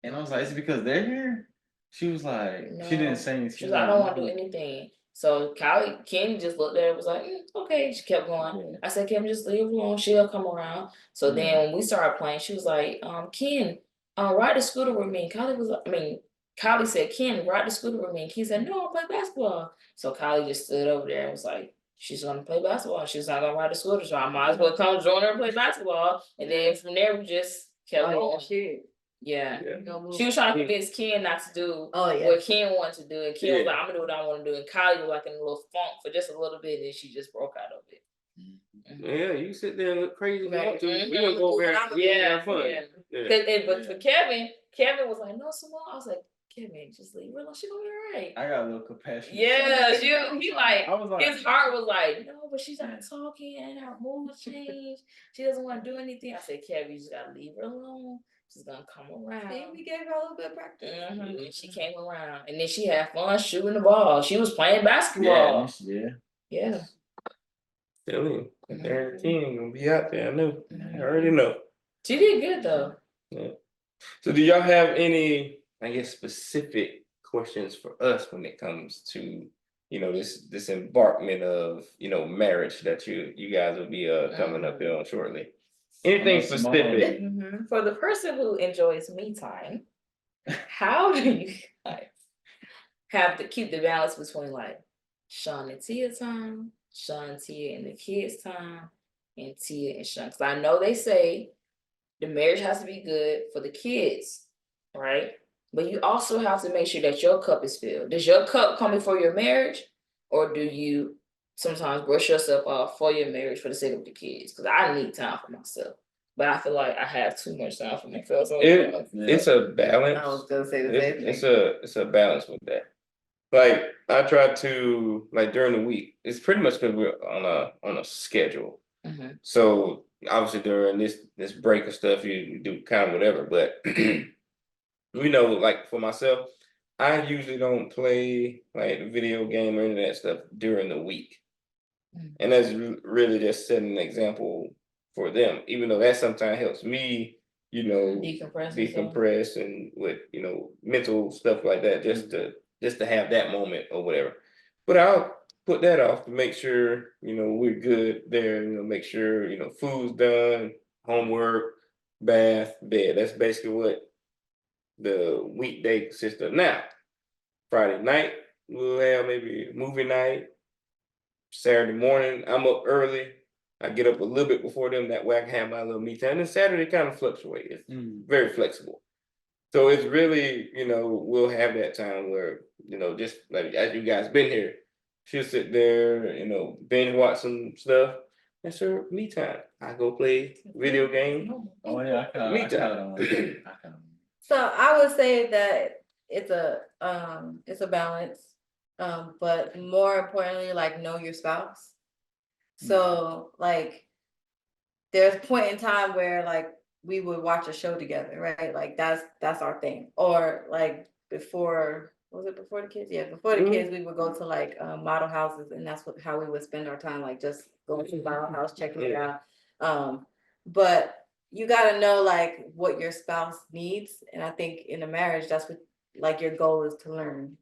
And I was like, "Is it because they're here?" She was like, she didn't say anything. She was like, "I don't want to do anything." So Ken just looked at her and was like, okay. She kept going. Yeah. I said, "Kim, just leave her alone. She'll come around." So Yeah. then when we started playing, she was like, "Ken, ride the scooter with me." Kylie said, "Ken, ride the scooter with me." And Ken said, "No, I'll play basketball." So Kylie just stood over there and was like, she's gonna play basketball. She's not gonna ride the scooter, so I might as well come join her and play basketball. And then from there we just kept going. Yeah. She was trying to convince Ken not to do what Ken wanted to do. And Ken was like, "I'm gonna do what I want to do." And Kylie was like in a little funk for just a little bit, and she just broke out of it. Yeah, you sit there and look crazy if you want to. Mhm. We gonna go over there and have fun. Yeah. Yeah. But for Kevin was like, "No, Simone." I was like, "Kevin, just leave her alone. She gonna be all right." I got a little compassion. Yeah, he like, I was like, his heart was like, "No, but she's not talking and her mood changed. She doesn't want to do anything." I said, "Kevin, you just gotta leave her alone. She's gonna come around." See, we gave her a little bit of practice. And she came around, and then she had fun shooting the ball. She was playing basketball. Yeah. Tell him. Their team gonna be out there. I know. I already know. She did good though. Yeah. So do y'all have any, I guess, specific questions for us when it comes to, this embarkment of, marriage that you guys will be coming up here on shortly? Anything specific? For the person who enjoys me time, how do you guys have to keep the balance between like Sean and Tia time, Sean, Tia, and the kids time, and Tia and Sean? Because I know they say the marriage has to be good for the kids, right? But you also have to make sure that your cup is filled. Does your cup come before your marriage, or do you sometimes brush yourself off for your marriage for the sake of the kids? Because I need time for myself, but I feel like I have too much time for myself. It's a balance. I was gonna say the same thing. It's a balance with that. Like I try to, like, during the week. It's pretty much because we're on a schedule. So obviously during this break and stuff, you do kind of whatever. But like for myself, I usually don't play like video game or any of that stuff during the week, and that's really just setting an example for them. Even though that sometimes helps me, decompress and with mental stuff like that, just to have that moment or whatever. But I'll put that off to make sure we're good there. Make sure food's done, homework, bath, bed. That's basically what the weekday consists of. Now, Friday night we'll have maybe a movie night. Saturday morning I'm up early. I get up a little bit before them. That way I can have my little me time. And Saturday kind of fluctuates. It's very flexible. So it's really, we'll have that time where, just like as you guys been here, she'll sit there, binge watch some stuff. That's her me time. I go play video game. Oh yeah, Me time. So I would say that it's a balance, but more importantly, like know your spouse. So like, there's a point in time where like we would watch a show together, right? Like that's our thing. Or like before the kids? Yeah, before the kids, we would go to like model houses, and that's how we would spend our time, like just going to the model house, checking it out. But you got to know like what your spouse needs, and I think in a marriage, that's what like your goal is to learn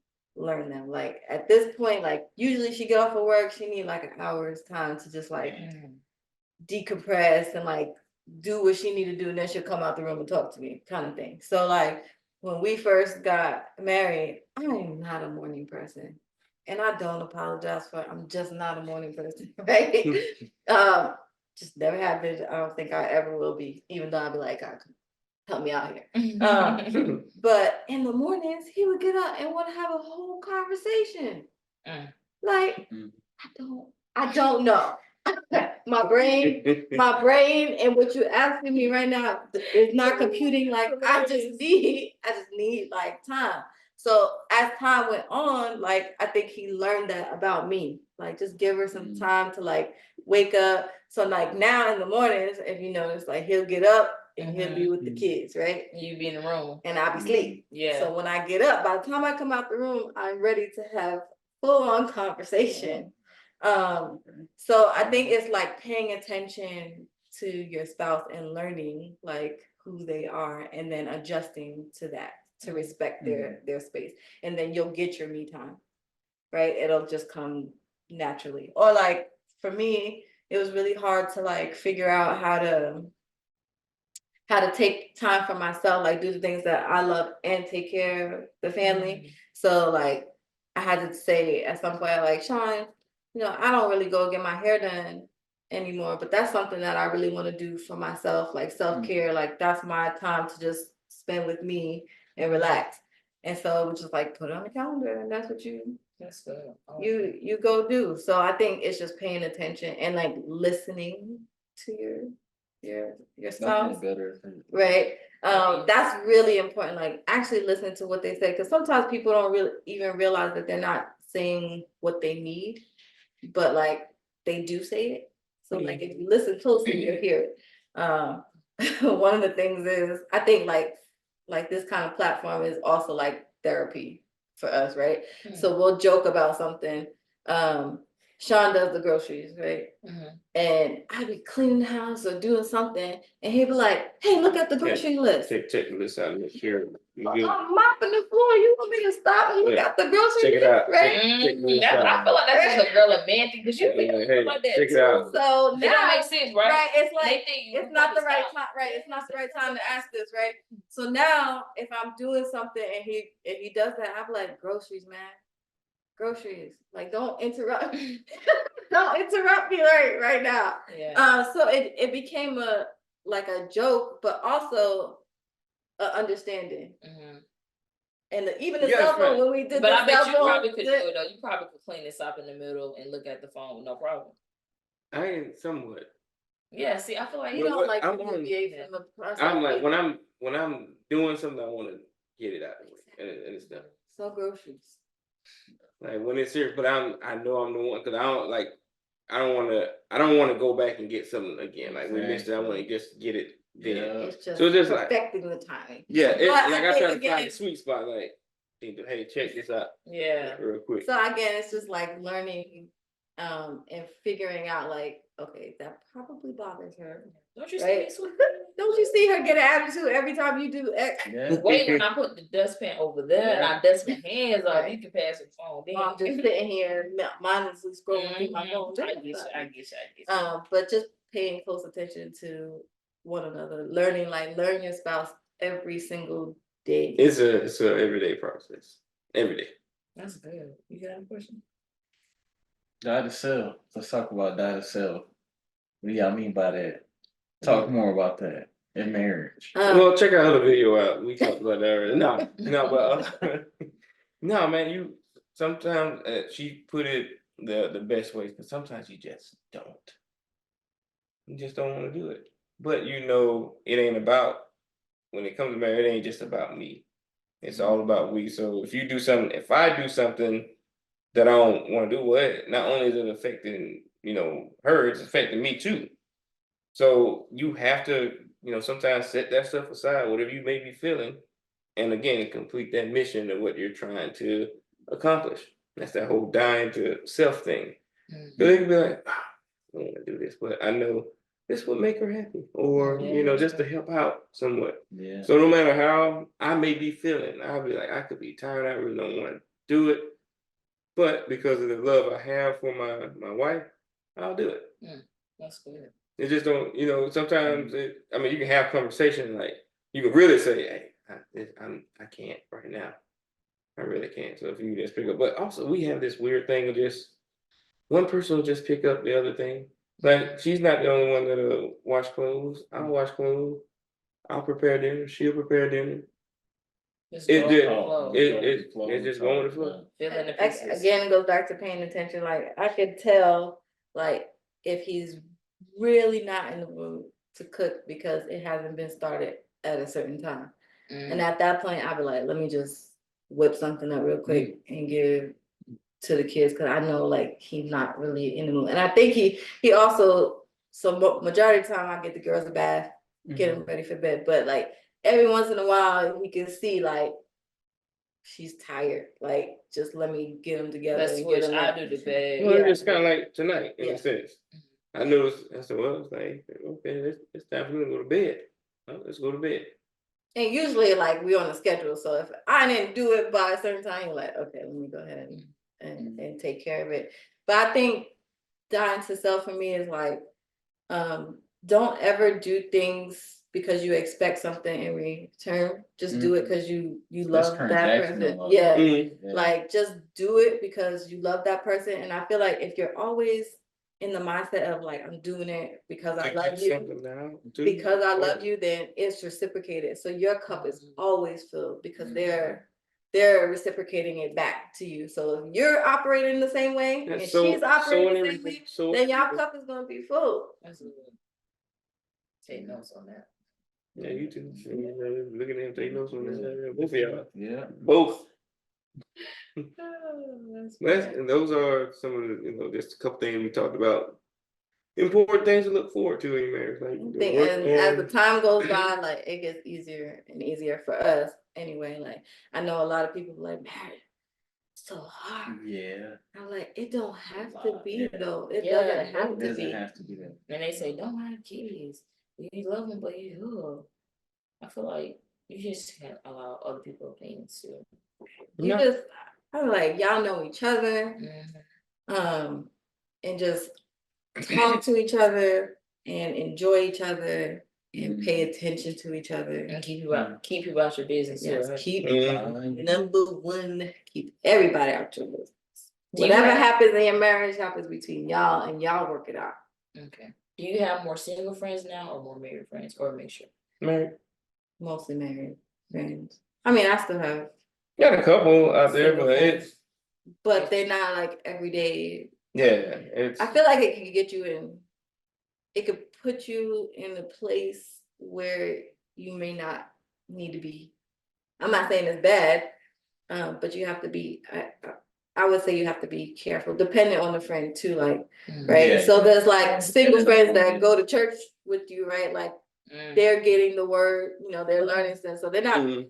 them. Like at this point, like usually she get off of work, she need like an hour's time to just like decompress and like do what she need to do, and then she'll come out the room and talk to me, kind of thing. So like when we first got married, I am not a morning person, and I don't apologize for it. I'm just not a morning person, right? just never have been. I don't think I ever will be, even though I'd be like, God, help me out here. But in the mornings, he would get up and want to have a whole conversation. Like, Mm. I don't know. my brain and what you're asking me right now is not computing. Like, I just need like time. So as time went on, like, I think he learned that about me. Like, just give her some time to like wake up. So like now in the mornings, if you notice, like he'll get up and he'll be with the kids, right? You be in the room. And I'll be asleep. Yeah. So when I get up, by the time I come out the room, I'm ready to have full-on conversation. So I think it's like paying attention to your spouse and learning like who they are and then adjusting to that to respect their space. And then you'll get your me time, right? It'll just come naturally. Or like for me, it was really hard to like figure out how to take time for myself, like do the things that I love and take care of the family. So like I had to say at some point, like, Sean, I don't really go get my hair done anymore, but that's something that I really want to do for myself, like self-care. Like that's my time to just spend with me and relax. And so we just like put it on the calendar and that's what That's good. you go do. So I think it's just paying attention and like listening to your spouse. Nothing better. Right. That's really important. Like actually listening to what they say, because sometimes people don't really even realize that they're not saying what they need, but like they do say it. So like if you listen closely, you'll hear it. One of the things is I think like this kind of platform is also like therapy for us, right? So we'll joke about something. Sean does the groceries, right? And I'd be cleaning the house or doing something, and he'd be like, "Hey, look at the grocery list." Check the list out and make sure. I'm mopping the floor. You want me to stop and look at the grocery Check list, it out. right? I feel like that's just a girl romantic because you think like that. Check it out. So It now, don't make sense, right? right? It's like They think it's not the right time, right? It's not the right time to ask this, right? So now, if I'm doing something and he does that, I'm like, groceries, man. Groceries, like don't interrupt don't interrupt me right now. So it became a joke, but also a understanding. And even the cell phone, when we did but the I bet cell you phone, probably could do it though. You probably could clean this up in the middle and look at the phone with no problem. I ain't somewhat. Yeah, see, I feel like you don't like to deviate from the process. I'm like when I'm doing something, I want to get it out of the way and it's done. So groceries. Like when it's serious, but I know I'm the one because I don't want to go back and get something again. Like we missed it, I want to just get it then. It's just so just perfecting the timing. Yeah, But I try to find the sweet spot. Like, hey, check this out. Yeah, real quick. So again, it's just like learning, and figuring out like, okay, that probably bothers her. Don't you see me sweet? Don't you see her get an attitude every time you do X? Wait, when I put the dustpan over there and I dust my hands off, you can pass the phone. I'm just sitting here mindlessly scrolling through my phone. I get you. But just paying close attention to one another, learn your spouse every single day. It's a everyday process. Every day. That's good. You got a question? Die to self. Let's talk about die to self. What do y'all mean by that? Talk more about that in marriage. Well, check out the video out. We talked about that already. But no, man. You sometimes she put it the best way because sometimes you just don't. You just don't want to do it. But it ain't about when it comes to marriage. It ain't just about me. It's all about we. So if I do something that I don't want to do, not only is it affecting her, it's affecting me too. So you have to, sometimes set that stuff aside, whatever you may be feeling, and again, complete that mission of what you're trying to accomplish. That's that whole dying to self thing. So they can be like, I don't want to do this, but I know this would make her happy, or just to help out somewhat. Yeah. So no matter how I may be feeling, I'll be like, I could be tired, I really don't want to do it, but because of the love I have for my wife, I'll do it. That's good. It just don't, sometimes you can have conversation like you can really say, hey, I can't right now. I really can't. So if you just pick up, but also we have this weird thing of just one person will just pick up the other thing. Like she's not the only one that'll wash clothes. I'll wash clothes. I'll prepare dinner. She'll prepare dinner. Just It go did- with the flow. It's just going with the flow. Fill in the I- pieces. Again, it goes back to paying attention. Like I could tell, like if he's really not in the mood to cook because it hasn't been started at a certain time, and at that point, I'd be like, let me just whip something up real quick and give to the kids because I know like he's not really in the mood, and I think he also majority of the time I get the girls a bath, get them ready for bed, but like every once in a while we can see like. She's tired. Like, just let me get them together. That's and what get them I up. do the bed. Well, Yeah. it's kind of like tonight in Yeah. a sense. I noticed. I said, "Well, it's like okay, it's time for me to go to bed. Well, let's go to bed." And usually, like we on a schedule. So if I didn't do it by a certain time, you're like, okay, let me go ahead and take care of it. But I think dying to self for me is like, don't ever do things because you expect something in return. Just do it because you love that person. love. Yeah. Mm-hmm. Like just do it because you love that person. And I feel like if you're always in the mindset of like, I'm doing it because I love you. Because I love you, then it's reciprocated. So your cup is always filled because they're reciprocating it back to you. So if you're operating the same way and she's operating the same way, then your cup is gonna be full. Absolutely. Take notes on that. Yeah, you too. Look at them. Take notes on this. Both of y'all. Yeah. Both. That's And those are some of the, just a couple things we talked about. Important things to look forward to in your marriage. Like And as the time goes by, like it gets easier and easier for us anyway. Like I know a lot of people like marriage so hard. Yeah. I'm like, it don't have to be Yeah. though. It Yeah, doesn't have It to doesn't be. have to be that. And they say, don't have kids. You love them, but you. I feel like you just can't allow other people's opinions too. You just, I'm like, y'all know each other, Mhm. and just talk to each other and enjoy each other and pay attention to each other. And keep you out your business too. Yes, right? keep Mhm. number one, keep everybody out your business. Do you Whatever have- happens in your marriage happens between y'all and y'all work it out. Okay. Do you have more single friends now or more married friends or a mixture? Married. Mostly married friends. I mean, I still have, Got a couple out there, Single but friends. but they're not like every day. it's. I feel like it could get you in. It could put you in a place where you may not need to be. I'm not saying it's bad, but you have to be. I would say you have to be careful, depending on the friend too. Like, right. Yeah. So there's like single friends that go to church with you, right? Like Mm. they're getting the word, they're learning stuff. So they're not Mhm.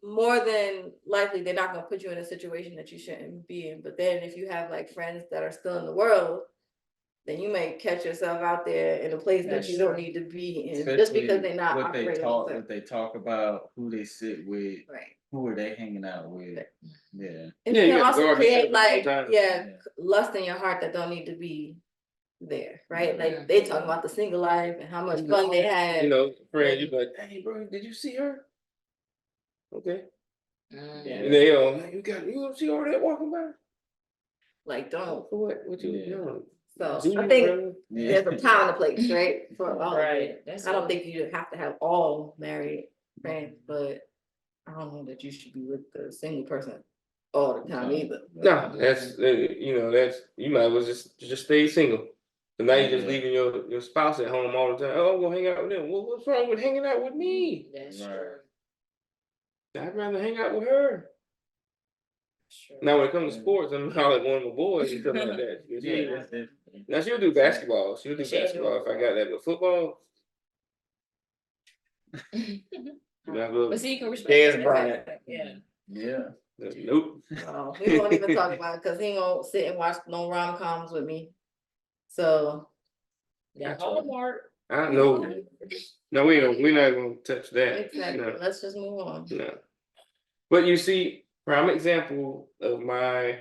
more than likely they're not gonna put you in a situation that you shouldn't be in. But then if you have like friends that are still in the world, then you may catch yourself out there in a place that That's you don't true. need to be in, just Especially because they're not what they operating. talk, like what they talk about, who they sit with, right. who are they hanging out with. Right. Yeah. And Yeah, it you can gotta also guard create yourself like sometimes. lust in your heart that don't need to be there, right? Yeah. Like they talk about the single life and how much fun they had. Friend, you like, hey, bro, did you see her? Okay. Mm. Yeah. And they you don't see over there walking by? Like don't. For what you Yeah. doing? So Do I you, think brother? there's a time and a place, right? For all of Right. it. That's I don't it. think you have to have all married friends, but I don't know that you should be with the single person all the time either. No, that's that's you might as well just stay single. So now you're just Yeah. leaving your spouse at home all the time. Oh, I'm gonna hang out with them. Well, what's wrong with hanging out with me? That's Right. true. I'd rather hang out with her. That's true. Now when it comes to sports, I'm like one of my boys and stuff like that. Yeah, that's it. Now she'll do basketball. She'll do She'll do basketball if I got that. But football, But see, you can respect Dez that. Bryant. Yeah. Yeah. Nope. We won't even talk about it because he won't sit and watch no rom-coms with me. So That Hallmark. I know. No, we're not gonna touch that. exactly. No. Let's just move on. No. But you see, prime example of my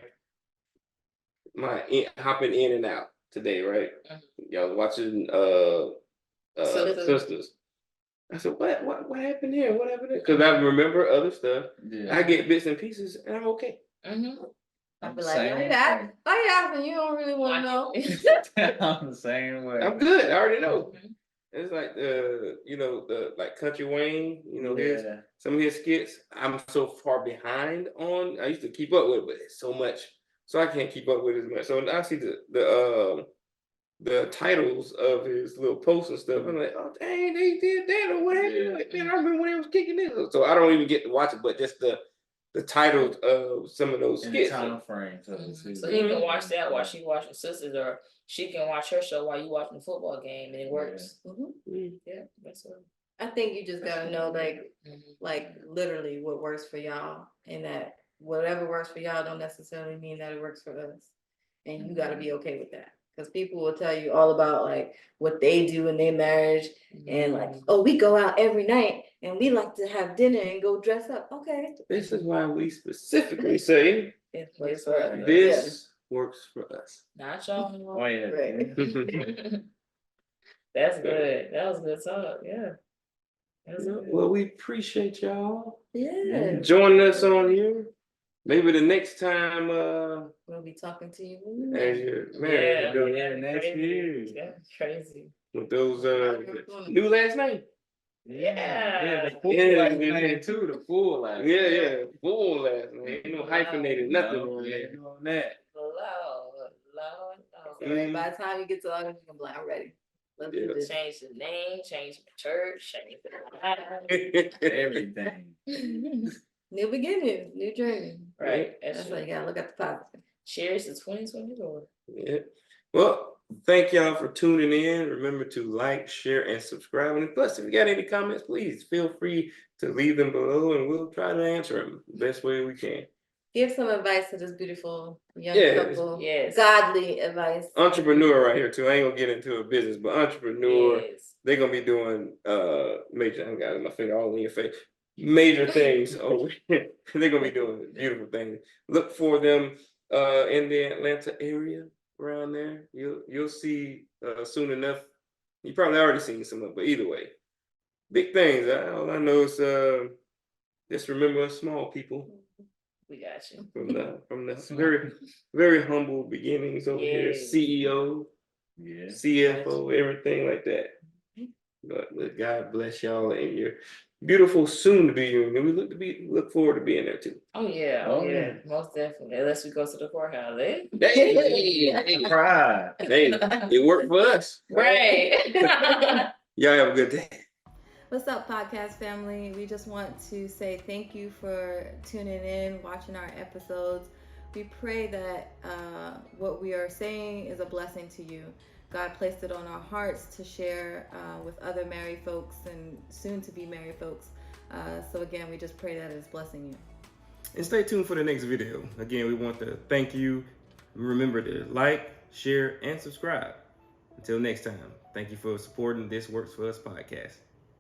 hopping in and out today, right? Y'all watching Sisters. I said, what happened here? What happened there? Because I remember other stuff. Yeah. I get bits and pieces and I'm okay. Mm-hmm. I'd be like, why you asking? You don't really want to know. I'm the same way. I'm good. I already know. It's like the like Country Wayne, some of his skits. I'm so far behind on. I used to keep up with it, but it's so much, so I can't keep up with it as much. So when I see the titles of his little posts and stuff, I'm like, oh dang, they did that or what happened? Like, man, I remember when they was kicking this. So I don't even get to watch it, but just the titles of some of those In skits. the time frame. So you can watch that while she watching Sisters, or she can watch her show while you watching the football game, and it works. Yeah, that's what. I think you just gotta know, like literally what works for y'all, and that whatever works for y'all don't necessarily mean that it works for us, and you gotta be okay with that. Because people will tell you all about like what they do in their marriage, and like, oh, we go out every night and we like to have dinner and go dress up. Okay. This is why we specifically say It works for us. this works for us. Not y'all. Oh yeah. Right. That's good. That was good talk. Yeah. That's good. Well, we appreciate y'all Yeah. joining us on here. Maybe the next time We'll be talking to you. as you're married, next year. That's crazy. with those new last name. Yeah. The full last name too. The full last name. Yeah, full last name. Ain't no hyphenated nothing on there. On that. Lord. By the time you get to August, you're gonna be like, I'm ready. Let's do this. Change the name, change the church, change the Everything. New beginning, new journey. Right. That's why you gotta look at the positive. Cheers to 2024. Yeah. Well, thank y'all for tuning in. Remember to like, share, and subscribe. And plus, if you got any comments, please feel free to leave them below, and we'll try to answer them the best way we can. Give some advice to this beautiful young couple. Yes. Godly advice. Entrepreneur right here too. I ain't gonna get into a business, but entrepreneur. Yes. They're gonna be doing major. I got my finger all in your face. Major things over here. They're gonna be doing beautiful things. Look for them in the Atlanta area around there. You'll see soon enough. You probably already seen some of it, but either way, big things. All I know is just remember us small people. We got you. From the very, very humble beginnings over here. CEO, CFO, everything like that. But God bless y'all and your beautiful soon to be union. We look forward to being there too. Oh yeah, most definitely. Unless we go to the courthouse, Hey, Pride. hey, it worked for us. right? Y'all have a good day. What's up, podcast family? We just want to say thank you for tuning in, watching our episodes. We pray that what we are saying is a blessing to you. God placed it on our hearts to share with other married folks and soon to be married folks. So again, we just pray that it's blessing you. And stay tuned for the next video. Again, we want to thank you. Remember to like, share, and subscribe. Until next time, thank you for supporting This Works For Us podcast.